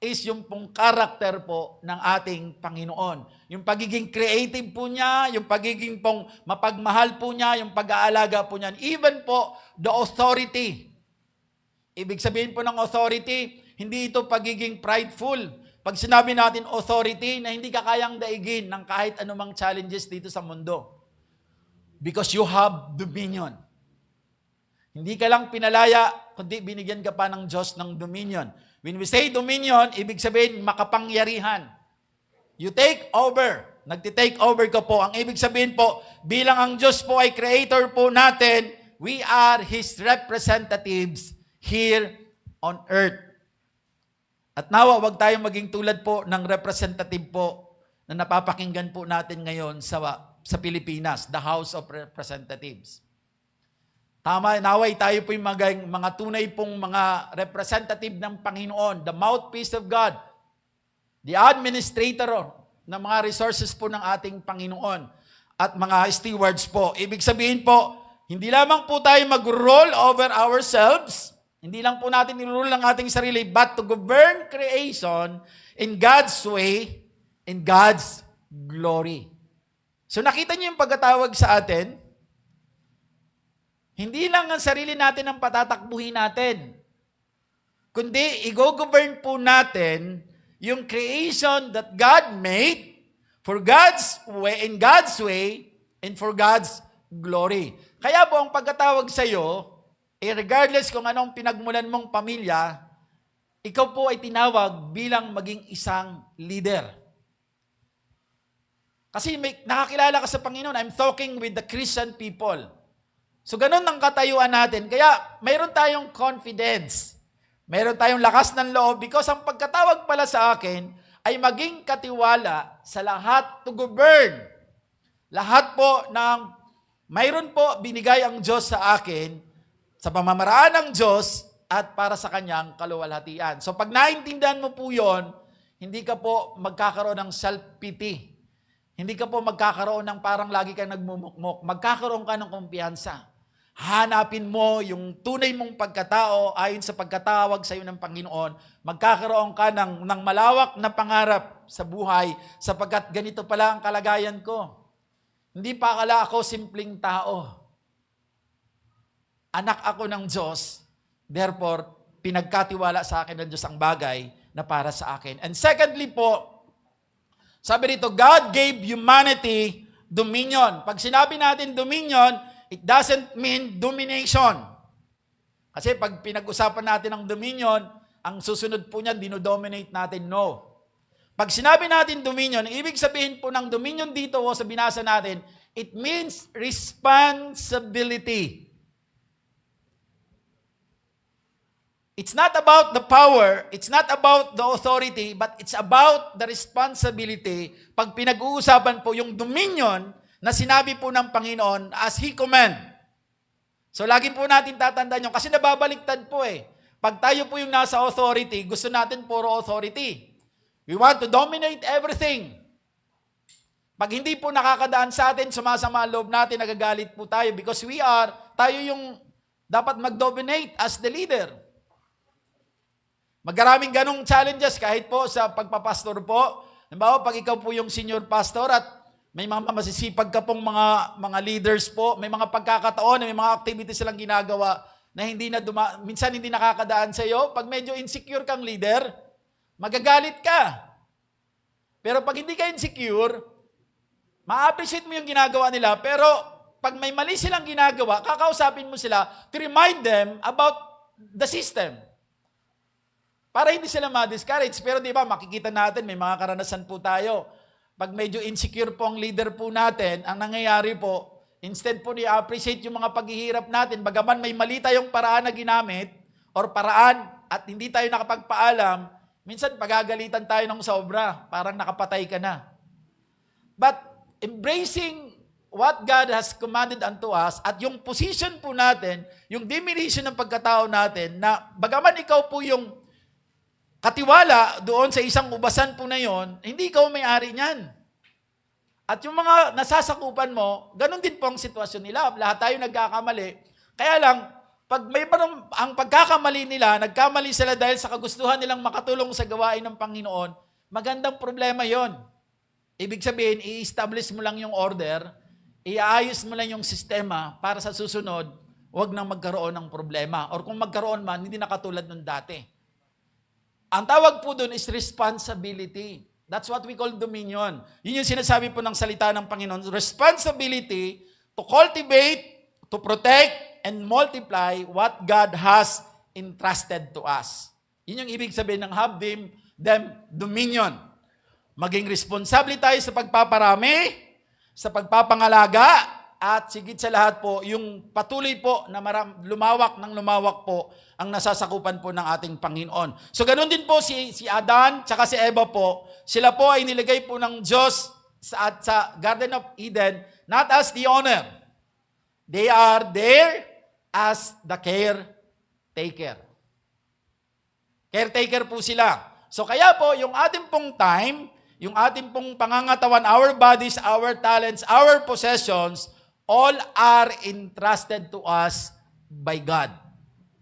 is yung pong karakter po ng ating Panginoon. Yung pagiging creative po niya, yung pagiging pong mapagmahal po niya, yung pag-aalaga po niya. Even po, the authority. Ibig sabihin po ng authority, hindi ito pagiging prideful. Pag sinabi natin authority, na hindi ka kayang daigin ng kahit anumang challenges dito sa mundo. Because you have dominion. Hindi ka lang pinalaya, kundi binigyan ka pa ng Diyos ng dominion. When we say dominion, ibig sabihin makapangyarihan. You take over. nagtitake over ka po. Ang ibig sabihin po, bilang ang Diyos po ay creator po natin, we are His representatives here on earth. At nawa, wag tayong maging tulad po ng representative po na napapakinggan po natin ngayon sa Pilipinas, the House of Representatives. Tama, naway tayo po yung mga tunay pong mga representative ng Panginoon, the mouthpiece of God, the administrator ng mga resources po ng ating Panginoon at mga stewards po. Ibig sabihin po, hindi lamang po tayo mag-rule over ourselves, hindi lang po natin i-rule ang ating sarili, but to govern creation in God's way, in God's glory. So nakita niyo yung pagkatawag sa atin, hindi lang ang sarili natin ang patatakbuhin natin, kundi i-govern po natin yung creation that God made for God's way, in God's way, and for God's glory. Kaya po ang pagkatawag sa iyo, regardless kung anong pinagmulan mong pamilya, ikaw po ay tinawag bilang maging isang leader. Kasi nakakilala ka sa Panginoon, I'm talking with the Christian people. So ganun ang katayuan natin. Kaya mayroon tayong confidence. Mayroon tayong lakas ng loob because ang pagkatawag pala sa akin ay maging katiwala sa lahat to govern. Lahat po ng mayroon po binigay ang Diyos sa akin sa pamamaraan ng Diyos at para sa kanyang kaluwalhatian. So pag naintindihan mo po yon, hindi ka po magkakaroon ng self-pity. Hindi ka po magkakaroon ng parang lagi kang nagmumukmok. Magkakaroon ka ng kumpiyansa. Hanapin mo yung tunay mong pagkatao ayon sa pagkatawag sa iyo ng Panginoon. Magkakaroon ka ng malawak na pangarap sa buhay sapagkat ganito pala ang kalagayan ko. Hindi pa akala ako simpleng tao. Anak ako ng Diyos. Therefore, pinagkatiwala sa akin ng Diyos ang bagay na para sa akin. And secondly po, sabi dito, God gave humanity dominion. Pag sinabi natin dominion, it doesn't mean domination. Kasi pag pinag-usapan natin ang dominion, ang susunod po niyan, dinodominate natin. No. Pag sinabi natin dominion, ibig sabihin po ng dominion dito o sa binasa natin, it means responsibility. It's not about the power, it's not about the authority, but it's about the responsibility. Pag pinag-uusapan po yung dominion na sinabi po ng Panginoon as He command. So lagi po natin tatandaan yun kasi nababaliktad po eh. Pag tayo po yung nasa authority, gusto natin puro authority. We want to dominate everything. Pag hindi po nakakadaan sa atin, sumasama ang loob natin, nagagalit po tayo because tayo yung dapat mag-dominate as the leader. Magaraming ganong challenges kahit po sa pagpapastor po. Halimbawa, pag ikaw po yung senior pastor at may mga masisipag ka pong mga leaders po, may mga pagkakataon, may mga activities silang ginagawa na minsan hindi nakakadaan sa iyo. Pag medyo insecure kang leader, magagalit ka. Pero pag hindi ka insecure, ma-appreciate mo yung ginagawa nila, pero pag may mali silang ginagawa, kakausapin mo sila to remind them about the system. Para hindi sila ma-discourage. Pero di ba, makikita natin, may mga karanasan po tayo. Pag medyo insecure po ang leader po natin, ang nangyayari po, instead po ni-appreciate yung mga paghihirap natin, bagaman may mali tayong paraan na ginamit, or paraan at hindi tayo nakapagpaalam, minsan pagagalitan tayo ng sobra, parang nakapatay ka na. But embracing what God has commanded unto us, at yung position po natin, yung diminution ng pagkatao natin, na bagaman ikaw po yung katiwala doon sa isang ubasan po na yon, hindi ikaw may-ari niyan. At yung mga nasasakupan mo, ganun din po ang sitwasyon nila. Lahat tayo nagkakamali. Kaya lang, pag ang pagkakamali nila, nagkamali sila dahil sa kagustuhan nilang makatulong sa gawain ng Panginoon, magandang problema yon. Ibig sabihin, i-establish mo lang yung order, iayos mo lang yung sistema para sa susunod, huwag nang magkaroon ng problema. Or kung magkaroon man, hindi na katulad nung dati. Ang tawag po doon is responsibility. That's what we call dominion. Yun yung sinasabi po ng salita ng Panginoon. Responsibility to cultivate, to protect, and multiply what God has entrusted to us. Yun yung ibig sabihin ng have them dominion. Maging responsable tayo sa pagpaparami, sa pagpapangalaga, at sigit sa lahat po, yung patuloy po na lumawak po ang nasasakupan po ng ating Panginoon. So ganun din po si Adan tsaka si Eva po, sila po ay nilagay po ng Diyos sa Garden of Eden, not as the owner. They are there as the caretaker. Caretaker po sila. So kaya po, yung ating pong time, yung ating pong pangangatawan, our bodies, our talents, our possessions, all are entrusted to us by God.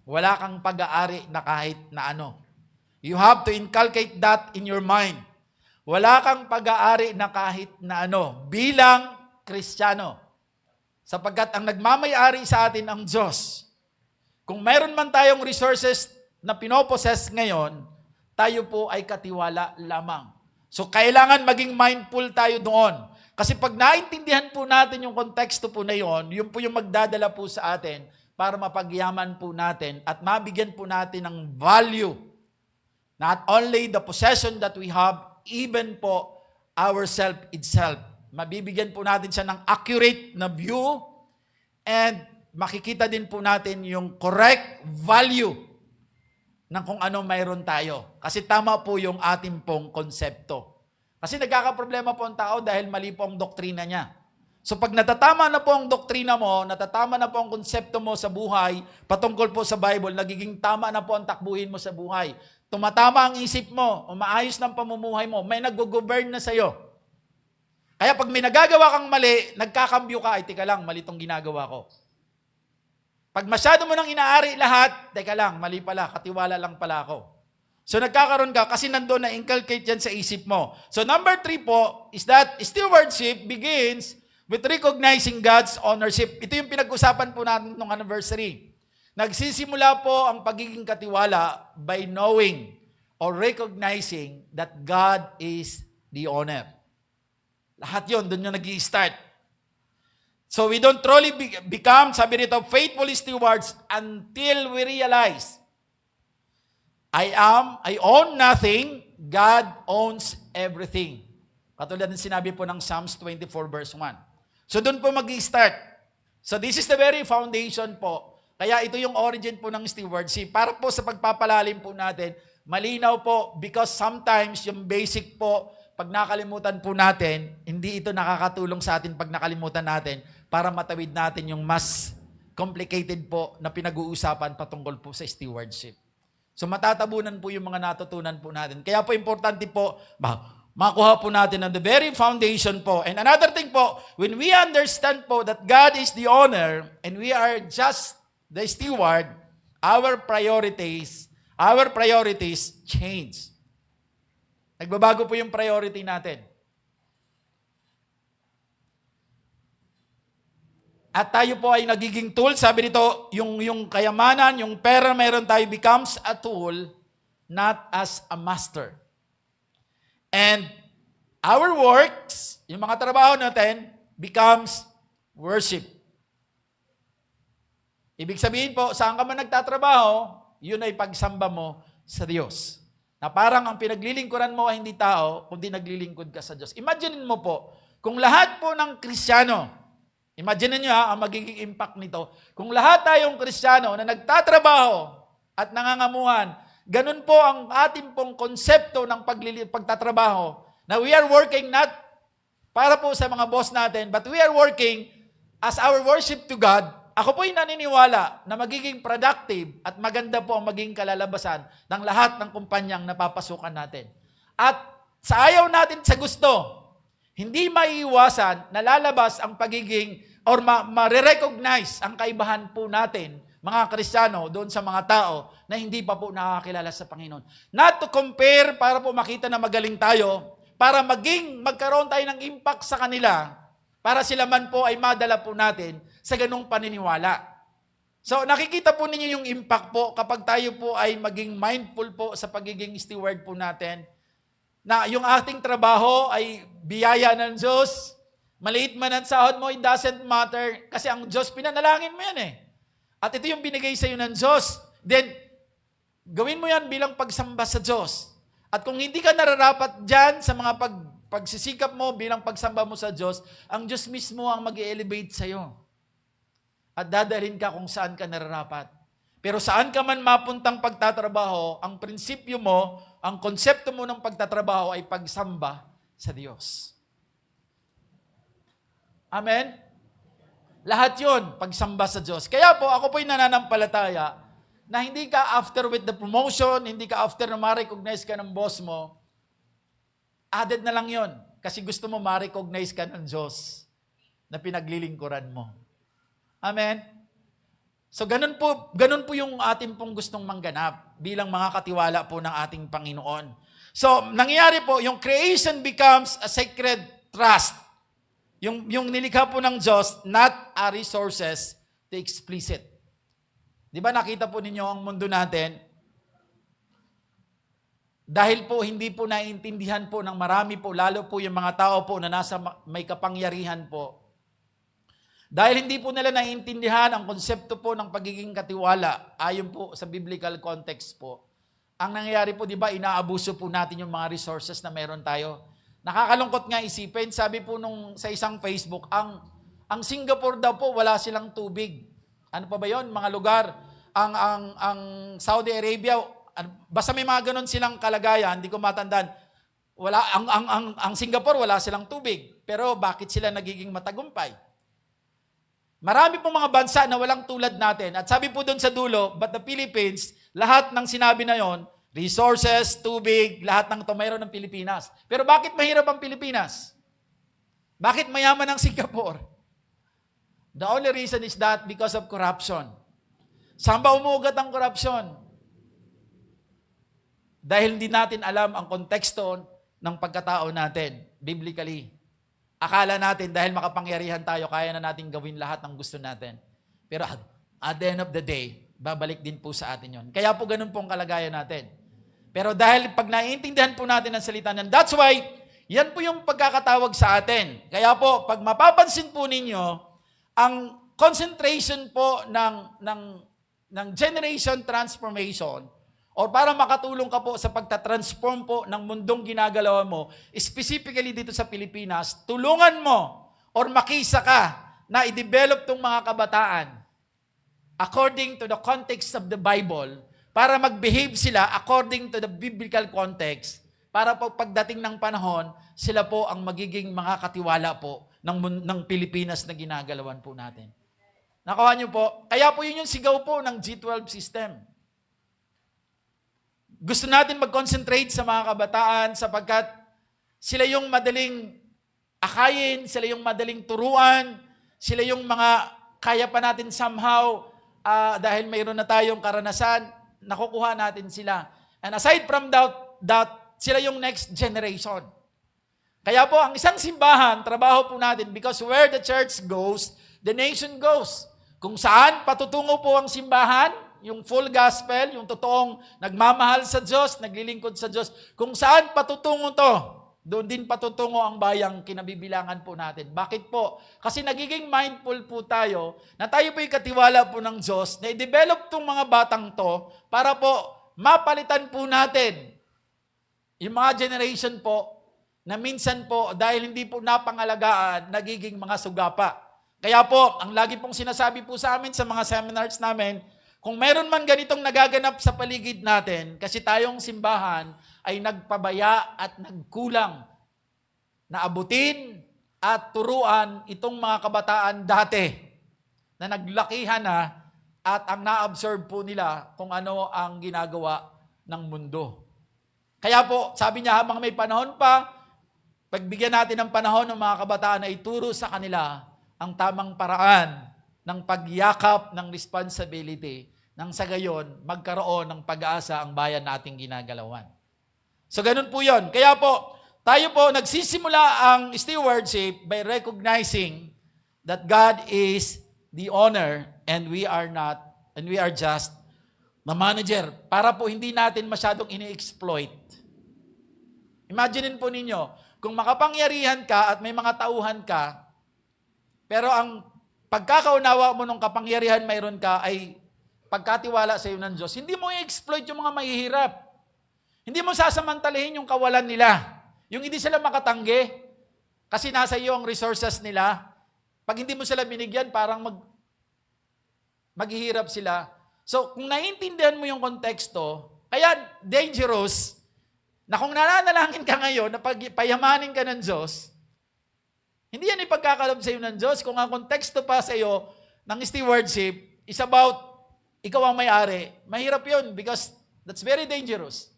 Wala kang pag-aari na kahit na ano. You have to inculcate that in your mind. Wala kang pag-aari na kahit na ano bilang Kristiyano. Sapagkat ang nagmamay-ari sa atin ang Diyos. Kung mayroon man tayong resources na pinoposes ngayon, tayo po ay katiwala lamang. So kailangan maging mindful tayo doon. Kasi pag naintindihan po natin yung konteksto po na yun po yung magdadala po sa atin para mapagyaman po natin at mabigyan po natin ng value. Not only the possession that we have, even po ourself itself. Mabibigyan po natin siya ng accurate na view and makikita din po natin yung correct value ng kung ano mayroon tayo. Kasi tama po yung ating pong konsepto. Kasi nagkakaproblema po ang tao dahil mali po ang doktrina niya. So pag natatama na po ang doktrina mo, natatama na po ang konsepto mo sa buhay, patungkol po sa Bible, nagiging tama na po ang takbuhin mo sa buhay. Tumatama ang isip mo, umaayos ng pamumuhay mo, may nag-govern na sa'yo. Kaya pag may nagagawa kang mali, nagkakambyo ka, ay teka lang, mali itong ginagawa ko. Pag masyado mo nang inaari lahat, teka lang, mali pala, katiwala lang pala ako. So nagkakaroon ka kasi nandoon na inculcate yan sa isip mo. So number 3 po is that stewardship begins with recognizing God's ownership. Ito yung pinag-usapan po natin nung anniversary. Nagsisimula po ang pagiging katiwala by knowing or recognizing that God is the owner. Lahat yun, doon yung nag-i-start. So we don't truly become, sabi rito, faithful stewards until we realize I own nothing, God owns everything. Katulad ng sinabi po ng Psalms 24 verse 1. So doon po mag-i-start. So this is the very foundation po. Kaya ito yung origin po ng stewardship. Para po sa pagpapalalim po natin, malinaw po because sometimes yung basic po, pag nakalimutan po natin, hindi ito nakakatulong sa atin pag nakalimutan natin para matawid natin yung mas complicated po na pinag-uusapan patungkol po sa stewardship. So matatabunan po yung mga natutunan po natin. Kaya po importante po, makuha po natin on the very foundation po. And another thing po, when we understand po that God is the owner and we are just the steward, our priorities change. Nagbabago po yung priority natin. At tayo po ay nagiging tool. Sabi nito, yung kayamanan, yung pera meron tayo becomes a tool, not as a master. And our works, yung mga trabaho natin, becomes worship. Ibig sabihin po, saan ka man nagtatrabaho, yun ay pagsamba mo sa Diyos. Na parang ang pinaglilingkuran mo ay hindi tao, kundi naglilingkod ka sa Diyos. Imagine mo po, kung lahat po ng Kristiyano, imagine niyo ang magiging impact nito. Kung lahat tayong Kristiyano na nagtatrabaho at nangangamuhan, ganun po ang ating pong konsepto ng pagtatrabaho, na we are working not para po sa mga boss natin, but we are working as our worship to God. Ako po'y naniniwala na magiging productive at maganda po ang magiging kalalabasan ng lahat ng kumpanyang napapasukan natin. At sa ayaw natin sa gusto, hindi maiiwasan na lalabas ang pagiging or ma-recognize ang kaibahan po natin, mga Kristiyano, doon sa mga tao na hindi pa po nakakilala sa Panginoon. Not to compare para po makita na magaling tayo, para magkaroon tayo ng impact sa kanila, para sila man po ay madala po natin sa ganung paniniwala. So nakikita po ninyo yung impact po kapag tayo po ay maging mindful po sa pagiging steward po natin, na yung ating trabaho ay biyaya ng Diyos. Maliit man ang sahod mo, it doesn't matter. Kasi ang Diyos, pinanalangin mo yan eh. At ito yung binigay sa iyo ng Diyos. Then, gawin mo yan bilang pagsamba sa Diyos. At kung hindi ka nararapat dyan sa mga pagsisikap mo bilang pagsamba mo sa Diyos, ang Diyos mismo ang mag-elevate sa'yo. At dadalhin ka kung saan ka nararapat. Pero saan ka man mapuntang pagtatrabaho, ang prinsipyo mo, ang konsepto mo ng pagtatrabaho ay pagsamba sa Diyos. Amen? Lahat yon pagsamba sa Diyos. Kaya po, ako po'y nananampalataya na hindi ka after with the promotion, hindi ka after na ma-recognize ka ng boss mo, added na lang yon kasi gusto mo ma-recognize ka ng Diyos na pinaglilingkuran mo. Amen? So ganun po yung ating pong gustong mangganap bilang mga katiwala po ng ating Panginoon. So nangyayari po, yung creation becomes a sacred trust. Yung nilikha po ng Diyos, not our resources to explicit. Di ba nakita po ninyo ang mundo natin? Dahil po hindi po naiintindihan po ng marami po, lalo po yung mga tao po na nasa may kapangyarihan po. Dahil hindi po nila naiintindihan ang konsepto po ng pagiging katiwala, ayon po sa biblical context po. Ang nangyayari po, di ba, inaabuso po natin yung mga resources na meron tayo. Nakakalungkot nga isipin, sabi po sa isang Facebook, ang Singapore daw po, wala silang tubig. Ano pa ba yon? Mga lugar. Ang Saudi Arabia, basta may mga ganun silang kalagayan, hindi ko matandaan. Ang Singapore, wala silang tubig. Pero bakit sila nagiging matagumpay? Marami pong mga bansa na walang tulad natin. At sabi po doon sa dulo, but the Philippines, lahat ng sinabi na yon, resources, tubig, lahat ng mayroon ng Pilipinas. Pero bakit mahirap ang Pilipinas? Bakit mayaman ang Singapore? The only reason is that because of corruption. Saan ba umuugat ang corruption? Dahil hindi natin alam ang konteksto ng pagkatao natin, biblically. Akala natin dahil makapangyarihan tayo, kaya na natin gawin lahat ng gusto natin. Pero at the end of the day, babalik din po sa atin yon. Kaya po ganun po ang kalagayan natin. Pero dahil pag naiintindihan po natin ang salita niyan, that's why, yan po yung pagkakatawag sa atin. Kaya po, pag mapapansin po ninyo, ang concentration po ng generation transformation or para makatulong ka po sa pagtatransform po ng mundong ginagalawan mo, specifically dito sa Pilipinas, tulungan mo or makisa ka na i-develop tong mga kabataan according to the context of the Bible para mag-behave sila according to the biblical context para po pagdating ng panahon, sila po ang magiging mga katiwala po ng Pilipinas na ginagalawan po natin. Nakuha niyo po? Kaya po yun yung sigaw po ng G12 system. Gusto natin mag-concentrate sa mga kabataan sapagkat sila yung madaling akayin, sila yung madaling turuan, sila yung mga kaya pa natin somehow dahil mayroon na tayong karanasan, nakukuha natin sila. And aside from that sila yung next generation. Kaya po, ang isang simbahan, trabaho po natin because where the church goes, the nation goes. Kung saan patutungo po ang simbahan, yung full gospel, yung totoong nagmamahal sa Diyos, naglilingkod sa Diyos, kung saan patutungo to, doon din patutungo ang bayang kinabibilangan po natin. Bakit po? Kasi nagiging mindful po tayo na tayo po yung katiwala po ng Diyos na i-develop tong mga batang to para po mapalitan po natin yung mga generation po na minsan po, dahil hindi po napangalagaan, nagiging mga sugapa. Kaya po, ang lagi pong sinasabi po sa amin sa mga seminars namin, kung meron man ganitong nagaganap sa paligid natin, kasi tayong simbahan ay nagpabaya at nagkulang na abutin at turuan itong mga kabataan dati na naglakihan na at ang na-observe po nila kung ano ang ginagawa ng mundo. Kaya po, sabi niya, habang may panahon pa, pagbigyan natin ng panahon ng mga kabataan na ituro sa kanila ang tamang paraan ng pagyakap ng responsibility nang sa gayon magkaroon ng pag-asa ang bayan nating ginagalawan. So ganun po yon. Kaya po, tayo po nagsisimula ang stewardship by recognizing that God is the owner and we are not, and we are just the manager para po hindi natin masyadong ini-exploit. Imaginin po ninyo, kung makapangyarihan ka at may mga tauhan ka, pero ang pagkakaunawa mo ng kapangyarihan mayroon ka ay pagkatiwala sa iyo ng Diyos, hindi mo i-exploit yung mga mahihirap. Hindi mo sasamantalahin yung kawalan nila. Yung hindi sila makatanggi, kasi nasa iyo ang resources nila. Pag hindi mo sila binigyan, parang maghihirap sila. So, kung naiintindihan mo yung konteksto, kaya dangerous na kung nananalangin ka ngayon na payamanin ka ng Diyos, hindi yan ipagkakalob sa iyo ng Diyos. Kung ang konteksto pa sa iyo ng stewardship is about ikaw ang may-ari, mahirap yun because that's very dangerous.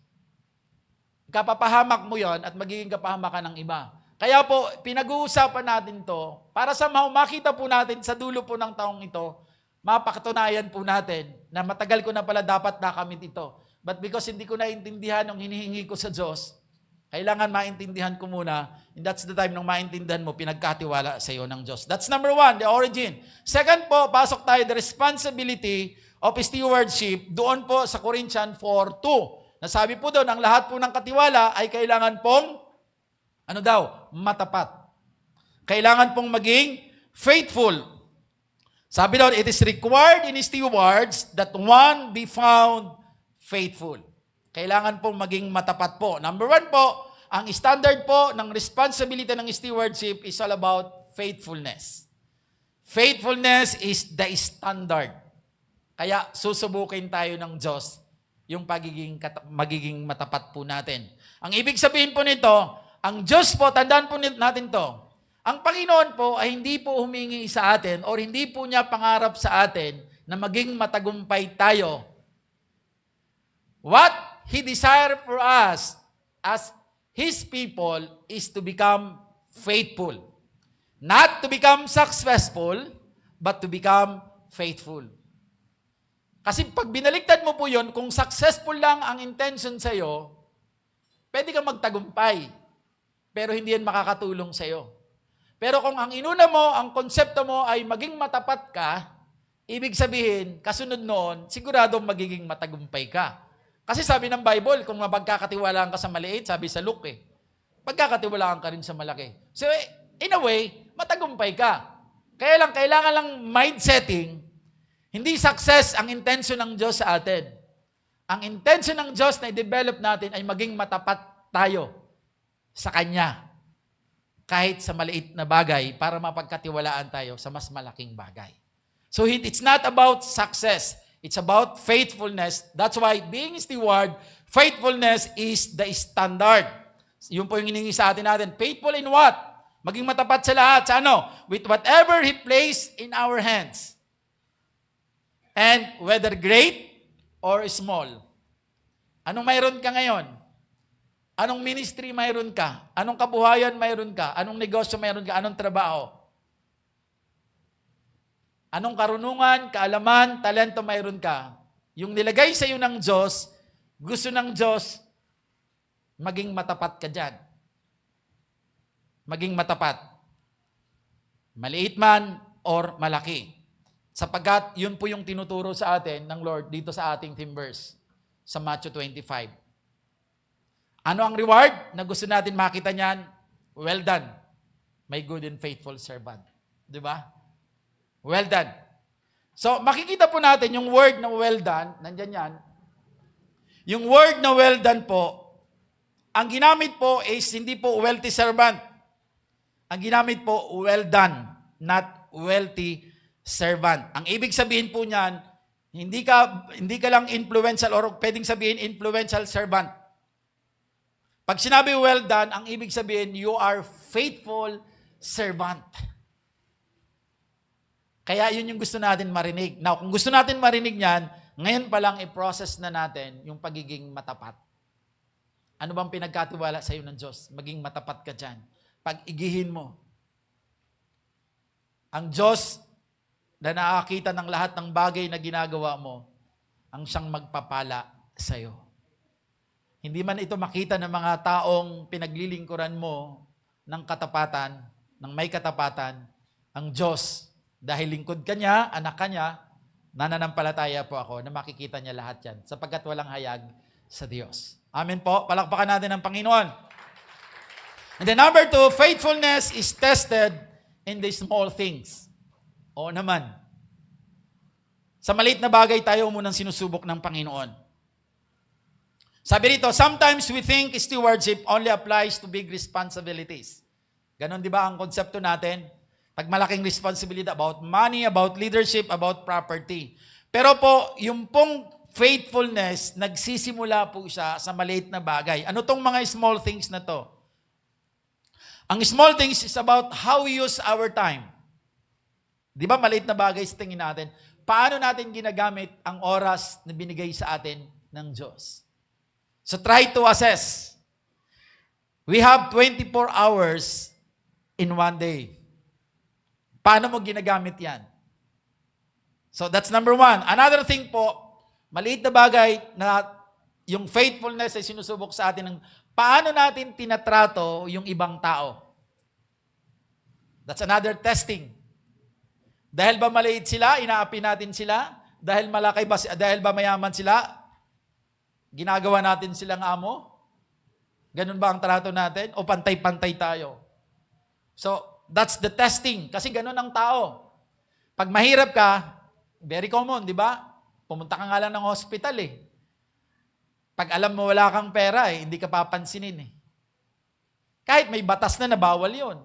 Kapapahamak mo yon at magiging kapahamakan ng iba. Kaya po, pinag-uusapan natin to para sa makita po natin sa dulo po ng taong ito, mapakatunayan po natin na matagal ko na pala dapat nakamit ito. But because hindi ko naintindihan ang hinihingi ko sa Diyos, kailangan maintindihan ko muna, and that's the time nung maintindihan mo, pinagkatiwala sa iyo ng Diyos. That's number 1, the origin. Second po, pasok tayo, the responsibility of stewardship, doon po sa Corinthians 4:2. Nasabi po doon, ang lahat po ng katiwala ay kailangan pong, matapat. Kailangan pong maging faithful. Sabi doon, it is required in stewards that one be found faithful. Kailangan pong maging matapat po. Number 1 po, ang standard po ng responsibility ng stewardship is all about faithfulness. Faithfulness is the standard. Kaya susubukin tayo ng Diyos yung magiging matapat po natin. Ang ibig sabihin po nito, ang Diyos po, tandaan po natin to, ang Panginoon po ay hindi po humingi sa atin or hindi po niya pangarap sa atin na maging matagumpay tayo. What He desired for us as His people is to become faithful. Not to become successful, but to become faithful. Kasi pag binaliktad mo po yun, kung successful lang ang intention sa'yo, pwede kang magtagumpay. Pero hindi yan makakatulong sa'yo. Pero kung ang inuna mo, ang konsepto mo ay maging matapat ka, ibig sabihin, kasunod noon, siguradong magiging matagumpay ka. Kasi sabi ng Bible, kung mapagkakatiwalaan ka sa maliit, sabi sa Luke, pagkakatiwalaan ka rin sa malaki. So, in a way, matagumpay ka. Kaya lang, kailangan lang mindsetting. Hindi success ang intention ng Diyos sa atin. Ang intention ng Diyos na i-develop natin ay maging matapat tayo sa Kanya. Kahit sa maliit na bagay para mapagkatiwalaan tayo sa mas malaking bagay. So it's not about success. It's about faithfulness. That's why being steward, faithfulness is the standard. Yun po yung hiningi sa atin natin. Faithful in what? Maging matapat sa lahat. Sa ano? With whatever He placed in our hands. And whether great or small. Anong mayroon ka ngayon? Anong ministry mayroon ka? Anong kabuhayan mayroon ka? Anong negosyo mayroon ka? Anong trabaho? Anong karunungan, kaalaman, talento mayroon ka? Yung nilagay sa iyo ng Diyos, gusto ng Diyos, maging matapat ka dyan. Maging matapat. Maliit man or malaki. Sapagkat yun po yung tinuturo sa atin ng Lord dito sa ating theme verse sa Matthew 25. Ano ang reward na gusto natin makita niyan? Well done, my good and faithful servant. Di ba? Well done. So, makikita po natin yung word na well done, nandyan yan. Yung word na well done po, ang ginamit po is hindi po wealthy servant. Ang ginamit po, well done, not wealthy servant. Ang ibig sabihin po niyan, hindi ka lang influential or pwedeng sabihin influential servant. Pag sinabi well done, ang ibig sabihin, you are faithful servant. Kaya yun yung gusto natin marinig. Now, kung gusto natin marinig yan, ngayon pa lang i-process na natin yung pagiging matapat. Ano bang pinagkatiwala sa iyo ng Diyos? Maging matapat ka dyan. Pag-igihin mo. Ang Diyos na nakakita ng lahat ng bagay na ginagawa mo, ang siyang magpapala sa iyo. Hindi man ito makita ng mga taong pinaglilingkuran mo ng katapatan, ng may katapatan, ang Diyos, dahil lingkod ka niya, anak ka niya, nananampalataya po ako na makikita niya lahat yan, sapagkat walang hayag sa Diyos. Amen po. Palakpakan natin ang Panginoon. And then number 2, faithfulness is tested in the small things. Oo naman. Sa maliit na bagay tayo munang sinusubok ng Panginoon. Sabi rito, sometimes we think stewardship only applies to big responsibilities. Ganon di ba ang konsepto natin? Pag malaking responsibility about money, about leadership, about property. Pero po, yung pong faithfulness, nagsisimula po siya sa maliit na bagay. Ano tong mga small things na to? Ang small things is about how we use our time. Di ba maliit na bagay sa tingin natin? Paano natin ginagamit ang oras na binigay sa atin ng Diyos? So try to assess. We have 24 hours in one day. Paano mo ginagamit yan? So that's number one. Another thing po, maliit na bagay na yung faithfulness ay sinusubok sa atin ng paano natin tinatrato yung ibang tao. That's another testing. Dahil ba maliit sila, inaapi natin sila? Dahil malaki ba, dahil ba mayaman sila, ginagawa natin silang amo? Ganun ba ang trato natin? O pantay-pantay tayo? So, that's the testing. Kasi ganun ang tao. Pag mahirap ka, very common, di ba? Pumunta ka nga lang ng hospital eh. Pag alam mo wala kang pera eh, hindi ka papansinin eh. Kahit may batas na bawal yon.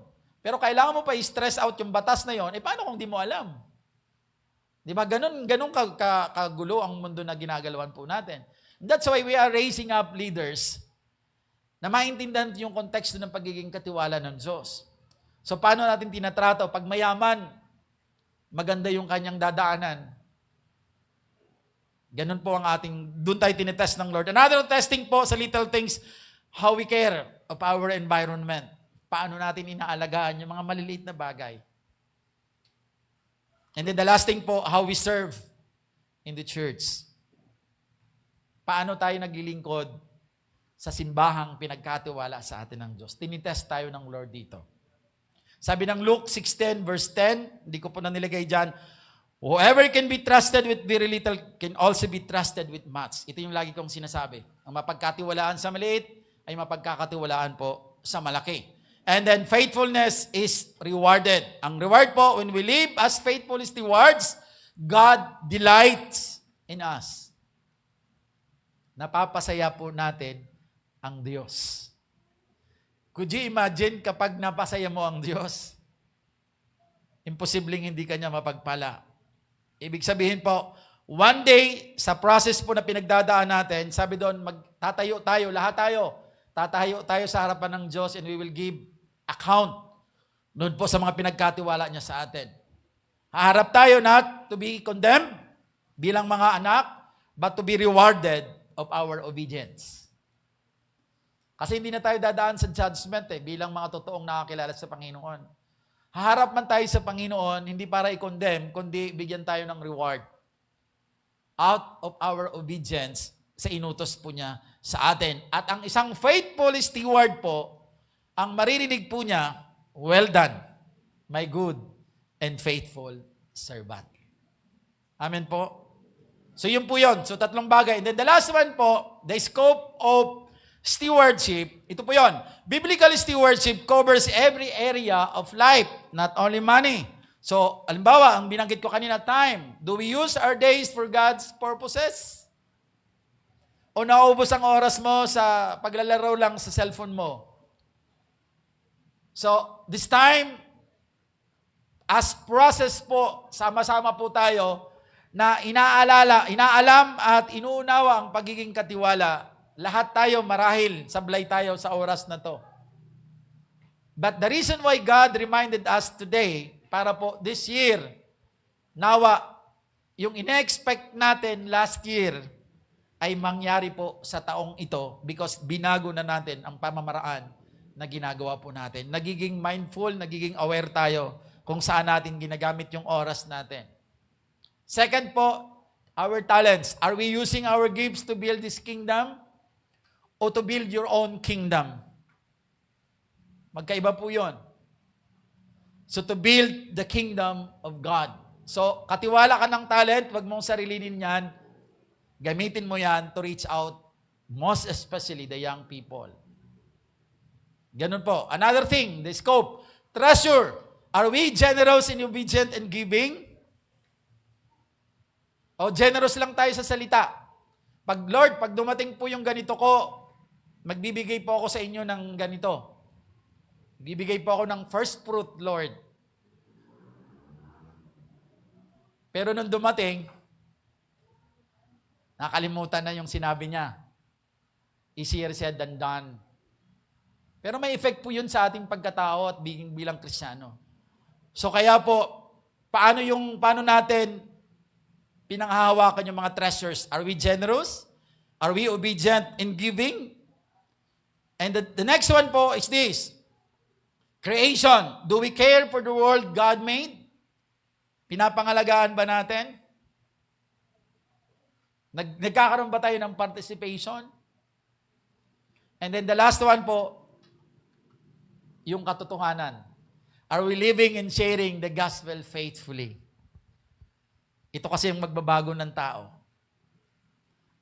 Pero kailangan mo pa i-stress out yung batas na yon, eh paano kung di mo alam? Di ba? Ganun kagulo ang mundo na ginagalawan po natin. That's why we are raising up leaders na maintindihan yung konteksto ng pagiging katiwala ng Diyos. So paano natin tinatrato? Pag mayaman, maganda yung kanyang dadaanan. Ganun po ang doon tayo tinetest ng Lord. Another testing po sa little things, how we care of our environment. Paano natin inaalagaan yung mga maliliit na bagay. And then the last thing po, how we serve in the church. Paano tayo naglilingkod sa simbahang pinagkatiwala sa atin ng Diyos. Tinitest tayo ng Lord dito. Sabi ng Luke 6:10 verse 10, hindi ko po na nilagay dyan, whoever can be trusted with very little can also be trusted with much. Ito yung lagi kong sinasabi. Ang mapagkatiwalaan sa maliit ay mapagkakatiwalaan po sa malaki. And then faithfulness is rewarded. Ang reward po, when we live as faithful stewards, God delights in us. Napapasaya po natin ang Diyos. Could you imagine kapag napasaya mo ang Diyos? Imposibleng hindi ka niya mapagpala. Ibig sabihin po, one day, sa process po na pinagdadaan natin, sabi doon, magtatayo tayo, lahat tayo. Tatayo tayo sa harapan ng Diyos and we will give account doon po sa mga pinagkatiwala niya sa atin. Haharap tayo not to be condemned bilang mga anak, but to be rewarded of our obedience. Kasi hindi na tayo dadaan sa judgment bilang mga totoong nakakilala sa Panginoon. Haharap man tayo sa Panginoon, hindi para i-condemn, kundi bigyan tayo ng reward. Out of our obedience sa inutos po niya sa atin. At ang isang faithful steward po, ang maririnig po niya, well done, my good and faithful servant. Amen po? So yun po yun. So tatlong bagay. And then the last one po, the scope of stewardship, ito po yun. Biblical stewardship covers every area of life, not only money. So, alimbawa, ang binanggit ko kanina, time. Do we use our days for God's purposes? O naubos ang oras mo sa paglalaro lang sa cellphone mo? So, this time, as process po, sama-sama po tayo, na inaalam at inuunawa ang pagiging katiwala. Lahat tayo marahil, sablay tayo sa oras na to. But the reason why God reminded us today, para po this year, nawa, yung ine-expect natin last year, ay mangyari po sa taong ito because binago na natin ang pamamaraan na ginagawa po natin. Nagiging mindful, nagiging aware tayo kung saan natin ginagamit yung oras natin. Second po, our talents. Are we using our gifts to build this kingdom o to build your own kingdom? Magkaiba po yun. So to build the kingdom of God. So katiwala ka ng talent, wag mong sarilinin yan. Gamitin mo yan to reach out, most especially the young people. Ganun po. Another thing, the scope. Treasure. Are we generous and obedient and giving? O generous lang tayo sa salita. Lord, pag dumating po yung ganito ko, magbibigay po ako sa inyo ng ganito. Bibigay po ako ng first fruit, Lord. Pero nung dumating, nakalimutan na yung sinabi niya. Easier said than done. Pero may effect po yun sa ating pagkatao at bilang Kristiyano. So kaya po, paano natin pinanghahawakan yung mga treasures? Are we generous? Are we obedient in giving? And the next one po is this. Creation. Do we care for the world God made? Pinapangalagaan ba natin? Nagkakaroon ba tayo ng participation? And then the last one po, yung katotohanan. Are we living and sharing the gospel faithfully? Ito kasi yung magbabago ng tao.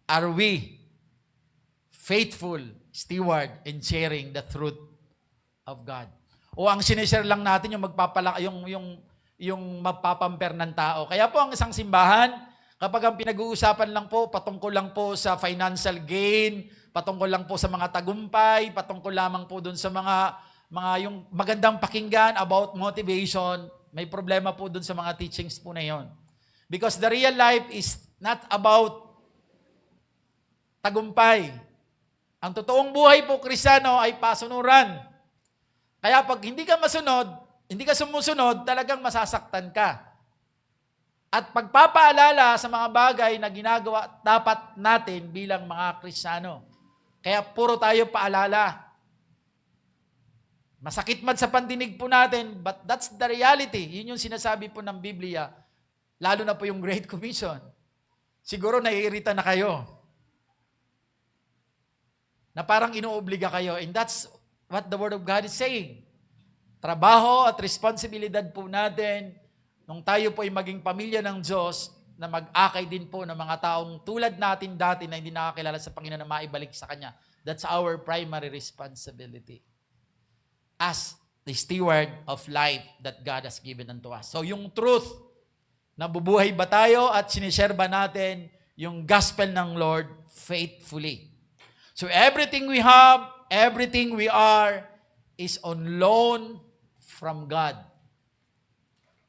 Are we faithful steward in sharing the truth of God? O ang sinishare lang natin yung yung mapapamper ng tao. Kaya po ang isang simbahan, kapag ang pinag-uusapan lang po, patungkol lang po sa financial gain, patungkol lang po sa mga tagumpay, patungkol lamang po dun sa mga yung magandang pakinggan about motivation, may problema po dun sa mga teachings po na yon. Because the real life is not about tagumpay. Ang totoong buhay po, Kristiyano, ay pasunuran. Kaya pag hindi ka sumusunod, talagang masasaktan ka. At pagpapaalala sa mga bagay na ginagawa dapat natin bilang mga Kristiyano. Kaya puro tayo paalala. Masakit man sa pandinig po natin, but that's the reality. Yun yung sinasabi po ng Biblia, lalo na po yung Great Commission. Siguro naiirita na kayo. Na parang inuobliga kayo. And that's what the Word of God is saying. Trabaho at responsibilidad po natin nung tayo po ay maging pamilya ng Diyos na mag-akay din po ng mga taong tulad natin dati na hindi nakakilala sa Panginoon na maibalik sa Kanya. That's our primary responsibility as the steward of life that God has given unto us. So yung truth, nabubuhay ba tayo at sinishare ba natin yung gospel ng Lord faithfully? So everything we have, everything we are, is on loan from God.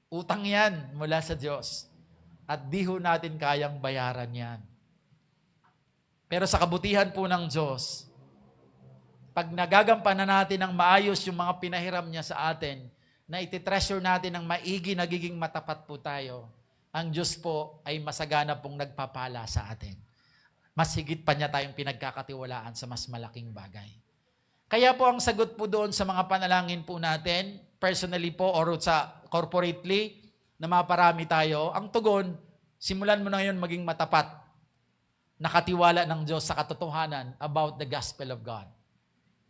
Utang yan mula sa Diyos. At di ho natin kayang bayaran yan. Pero sa kabutihan po ng Diyos, pag nagagampanan natin ng maayos yung mga pinahiram niya sa atin, na ititreasure natin ng maigi, nagiging matapat po tayo, ang Diyos po ay masagana pong nagpapala sa atin. Mas higit pa niya tayong pinagkakatiwalaan sa mas malaking bagay. Kaya po ang sagot po doon sa mga panalangin po natin, personally po or sa corporately, na maparami tayo, ang tugon, simulan mo na ngayon maging matapat, nakatiwala ng Diyos sa katotohanan about the gospel of God.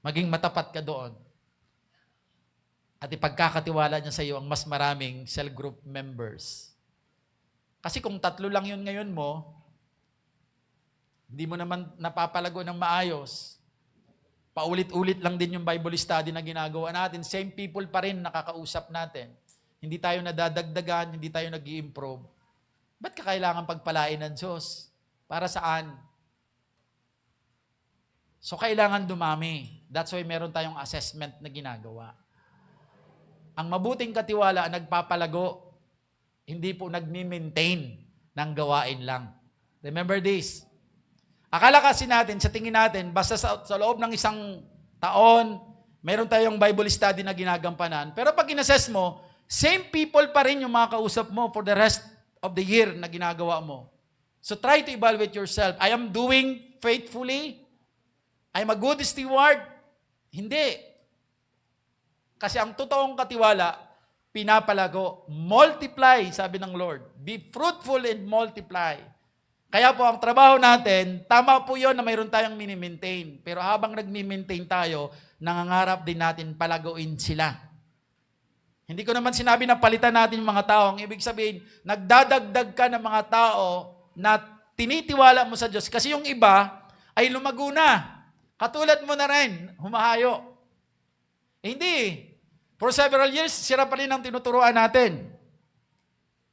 Maging matapat ka doon. At ipagkakatiwala niya sa iyo ang mas maraming cell group members. Kasi kung 3 lang yun ngayon mo, hindi mo naman napapalago ng maayos. Paulit-ulit lang din yung Bible study na ginagawa natin. Same people pa rin nakakausap natin. Hindi tayo nadadagdagan, hindi tayo nag-i-improve. Ba't ka kailangan pagpalain ng Diyos? Para saan? So kailangan dumami. That's why meron tayong assessment na ginagawa. Ang mabuting katiwala nagpapalago, hindi po nagmi-maintain ng gawain lang. Remember this. Akala kasi natin, sa tingin natin, basta sa loob ng 1 taon, meron tayong Bible study na ginagampanan. Pero pag in-assess mo, same people pa rin yung mga kausap mo for the rest of the year na ginagawa mo. So try to evaluate yourself. I am doing faithfully? I'm a good steward? Hindi. Kasi ang totoong katiwala, pinapalago. Multiply, sabi ng Lord. Be fruitful and multiply. Kaya po ang trabaho natin, tama po yun na mayroon tayong mini-maintain. Pero habang nagmi-maintain tayo, nangangarap din natin palaguin sila. Hindi ko naman sinabi na palitan natin yung mga tao. Ang ibig sabihin, nagdadagdag ka ng mga tao na tinitiwala mo sa Diyos. Kasi yung iba ay lumago na. Katulad mo na rin, humahayo. Hindi. For several years, sira pa rin ang tinuturuan natin.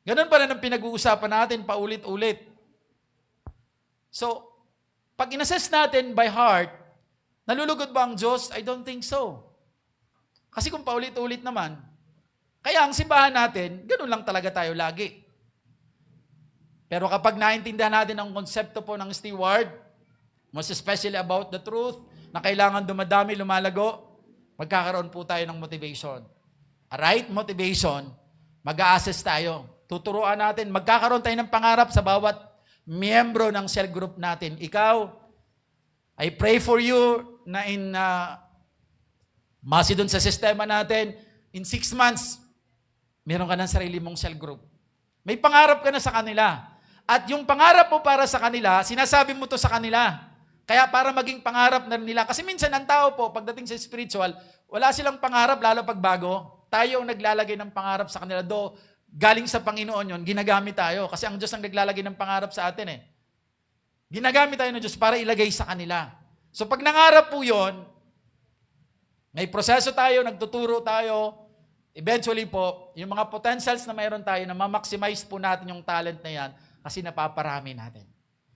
Ganun pa rin ang pinag-uusapan natin paulit-ulit. So, Pag inassess natin by heart, nalulugod ba ang Diyos? I don't think so. Kasi kung paulit-ulit naman, kaya ang simbahan natin, ganun lang talaga tayo lagi. Pero kapag naintindihan natin ang konsepto po ng steward, most especially about the truth, na kailangan dumadami, lumalago, magkakaroon po tayo ng motivation. A right motivation, mag-a-assess tayo. Tuturuan natin, magkakaroon tayo ng pangarap sa bawat miyembro ng cell group natin. Ikaw, I pray for you na masi dun sa sistema natin, in 6 months, meron ka ng sarili mong cell group. May pangarap ka na sa kanila. At yung pangarap mo para sa kanila, sinasabi mo to sa kanila. Kaya para maging pangarap na nila. Kasi minsan ang tao po, pagdating sa spiritual, wala silang pangarap, lalo pag bago. Tayo ang naglalagay ng pangarap sa kanila. Do, galing sa Panginoon yon, ginagamit tayo. Kasi ang Diyos ang naglalagay ng pangarap sa atin eh. Ginagamit tayo ng Diyos para ilagay sa kanila. So pag nangarap po yon, may proseso tayo, nagtuturo tayo, eventually po, yung mga potentials na mayroon tayo, na ma-maximize po natin yung talent na yan, kasi napaparami natin.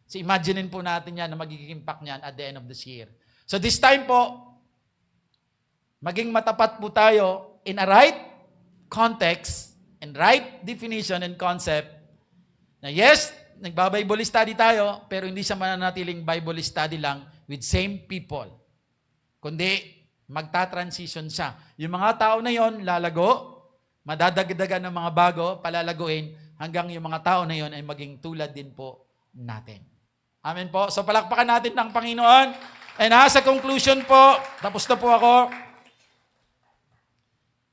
So imaginein po natin yan na magiging impact niyan at the end of this year. So this time po, maging matapat po tayo in a right context and right definition and concept na yes, nagba-Bible study tayo, pero hindi siya mananatiling Bible study lang with same people. Kundi magta-transition siya. Yung mga tao na yon lalago, madadagdagan ng mga bago, palalaguin, hanggang yung mga tao na yon ay maging tulad din po natin. Amen po. So palakpakan natin ng Panginoon. And as a conclusion po, tapos na po ako.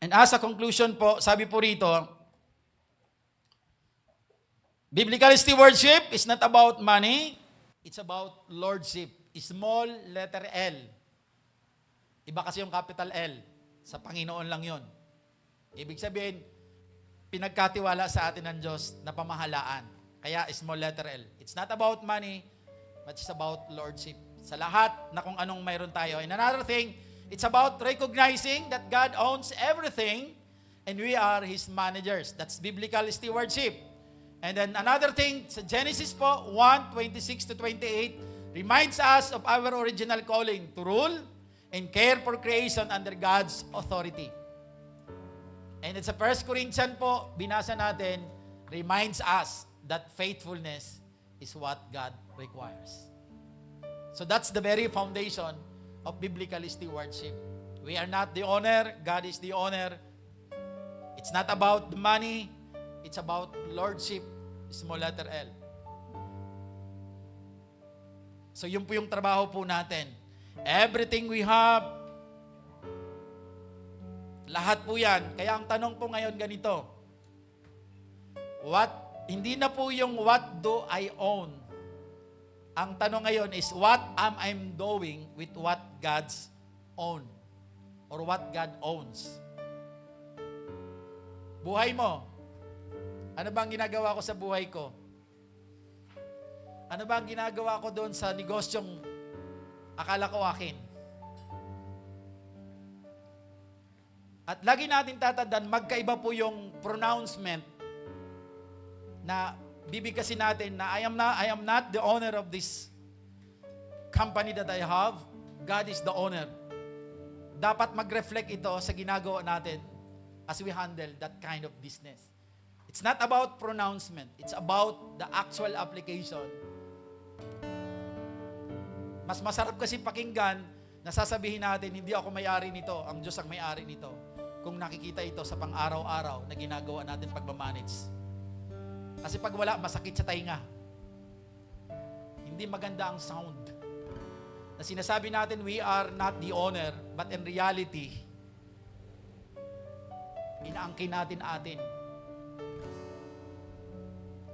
And as a conclusion po, sabi po rito, biblical stewardship is not about money, it's about lordship. Small letter L. Iba kasi yung capital L. Sa Panginoon lang yon. Ibig sabihin, pinagkatiwala sa atin ng Diyos na pamahalaan. Kaya small letter L. It's not about money, but it's about lordship. Sa lahat na kung anong mayroon tayo. And another thing, it's about recognizing that God owns everything and we are His managers. That's biblical stewardship. And then another thing, sa Genesis po, 1:26 to 28, reminds us of our original calling to rule and care for creation under God's authority. And it's sa 1 Corinthians po, binasa natin, reminds us that faithfulness is what God requires. So that's the very foundation of biblical stewardship. We are not the owner, God is the owner. It's not about the money, it's about lordship, small letter L. So yun po yung trabaho po natin. Everything we have, lahat po yan. Kaya ang tanong po ngayon ganito, hindi na po yung what do I own? Ang tanong ngayon is, what am I doing with what God's own? Or what God owns? Buhay mo. Ano ba ang ginagawa ko sa buhay ko? Ano ba ang ginagawa ko doon sa negosyong akala ko akin? At lagi natin tatandaan, magkaiba po yung pronouncement na bibigkasin natin na I am not the owner of this company that I have. God is the owner. Dapat mag-reflect ito sa ginagawa natin as we handle that kind of business. It's not about pronouncement. It's about the actual application. Mas masarap kasi pakinggan na sasabihin natin, hindi ako may-ari nito, ang Diyos ang may-ari nito. Kung nakikita ito sa pang-araw-araw na ginagawa natin pagmamanage. Kasi pag wala, masakit sa tainga. Hindi maganda ang sound. Na sinasabi natin, we are not the owner, but in reality, inaangkin natin atin.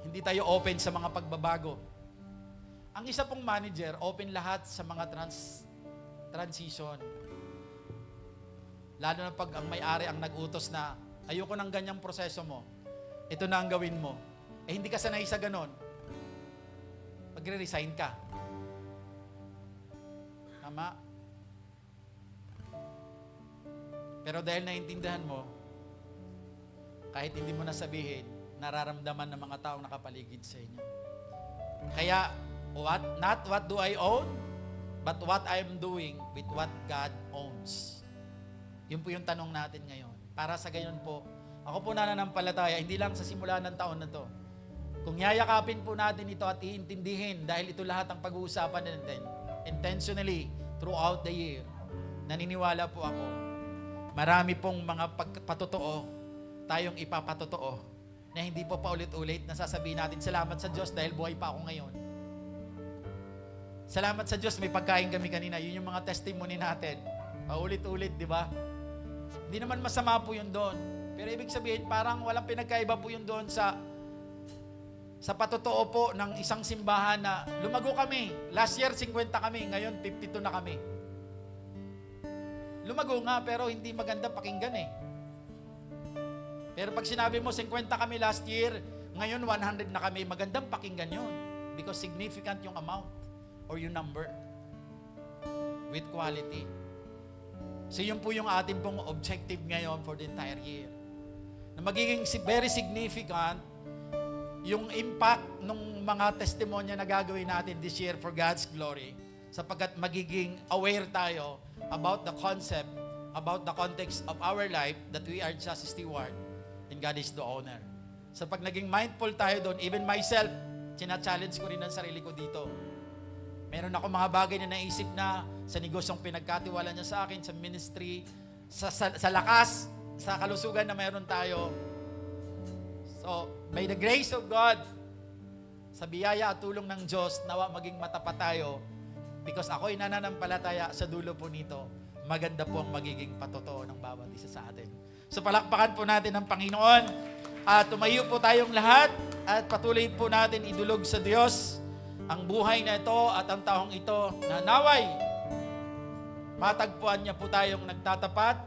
Hindi tayo open sa mga pagbabago. Ang isa pong manager, open lahat sa mga transition. Lalo na pag ang may-ari ang nag-utos na, ayoko ng ganyang proseso mo, ito na ang gawin mo. Eh hindi ka sanay sa ganon, magre-resign ka. Tama? Pero dahil naintindihan mo, kahit hindi mo nasabihin, nararamdaman ng mga taong nakapaligid sa inyo. Kaya, Not what do I own, but what I am doing with what God owns. Yun po yung tanong natin ngayon. Para sa gayon po, ako po nananampalataya, hindi lang sa simula ng taon na to. Kung yayakapin po natin ito at iintindihin, dahil ito lahat ang pag-uusapan natin, intentionally, throughout the year, naniniwala po ako, marami pong mga patotoo, tayong ipapatotoo, na hindi po paulit-ulit na sasabihin natin, salamat sa Diyos dahil buhay pa ako ngayon. Salamat sa Diyos, may pagkain kami kanina. Yun yung mga testimony natin. Paulit-ulit, di ba? Hindi naman masama po yun doon. Pero ibig sabihin, parang walang pinagkaiba po yun doon sa patotoo po ng isang simbahan na lumago kami. Last year, 50 kami. Ngayon, 52 na kami. Lumago nga, pero hindi maganda pakinggan eh. Pero pag sinabi mo, 50 kami last year, ngayon 100 na kami, magandang pakinggan yun. Because significant yung amount or yung number with quality. So yun po yung ating pong objective ngayon for the entire year. Na magiging very significant yung impact ng mga testimonya na gagawin natin this year for God's glory. Sapagkat magiging aware tayo about the concept, about the context of our life that we are just steward and God is the owner. So pag naging mindful tayo doon, even myself, china-challenge ko rin ang sarili ko dito. Meron ako mga bagay na naisip na sa negosyong pinagkatiwala niya sa akin, sa ministry, sa lakas, sa kalusugan na meron tayo. So, by the grace of God, sa biyaya at tulong ng Diyos, nawa maging matapat tayo because ako'y nananampalataya sa dulo po nito, maganda po ang magiging patotoo ng bawat isa sa atin. So, palakpakan po natin ang Panginoon at tumayo po tayong lahat at patuloy po natin idulog sa Diyos ang buhay na ito at ang taong ito na naway matagpuan niya po tayong nagtatapat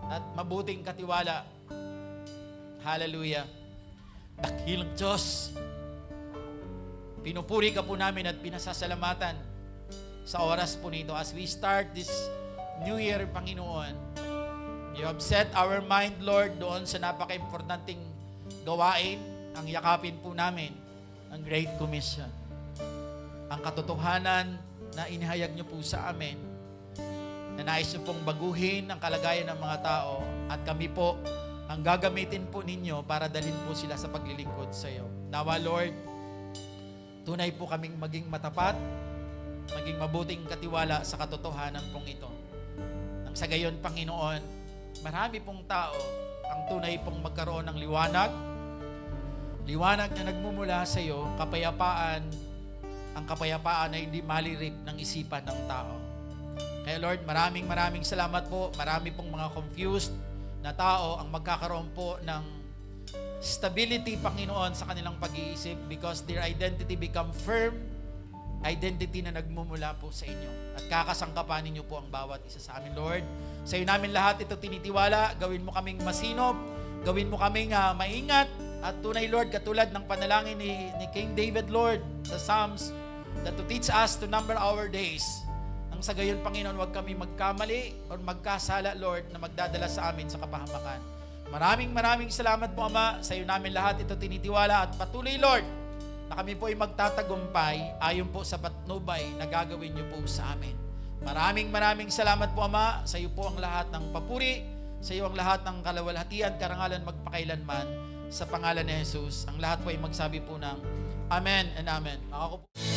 at mabuting katiwala. Hallelujah. Dakilang Diyos, pinupuri ka po namin at pinasasalamatan sa oras po nito as we start this new year, Panginoon. You have set our mind, Lord, doon sa napaka-importanting gawain, ang yakapin po namin, ang Great Commission. Ang katotohanan na inihayag niyo po sa amin, na nais niyo pong baguhin ang kalagayan ng mga tao at kami po ang gagamitin po ninyo para dalhin po sila sa paglilingkod sa iyo. Nawa, Lord, tunay po kaming maging matapat, maging mabuting katiwala sa katotohanan pong ito. Nang sa gayon, Panginoon, marami pong tao ang tunay pong magkaroon ng liwanag na nagmumula sa iyo, kapayapaan, ang kapayapaan na hindi malirik ng isipan ng tao. Kaya Lord, maraming salamat po. Marami pong mga confused na tao ang magkakaroon po ng stability, Panginoon, sa kanilang pag-iisip because their identity become firm identity na nagmumula po sa inyo. At kakasangkapanin niyo po ang bawat isa sa amin, Lord. Sa iyo namin lahat ito tinitiwala. Gawin mo kaming masinop. Gawin mo kaming maingat. At tunay, Lord, katulad ng panalangin ni King David, Lord, sa Psalms, that to teach us to number our days. Nang sa gayon, Panginoon, huwag kami magkamali o magkasala, Lord, na magdadala sa amin sa kapahamakan. Maraming salamat po, Ama. Sa iyo namin lahat ito tinitiwala at patuloy, Lord, na kami po ay magtatagumpay ayon po sa patnubay na gagawin niyo po sa amin. Maraming salamat po, Ama. Sa iyo po ang lahat ng papuri, sa iyo ang lahat ng kalawalhatian, karangalan magpakailanman, sa pangalan ni Jesus. Ang lahat po ay magsabi po ng Amen and Amen. Ako po.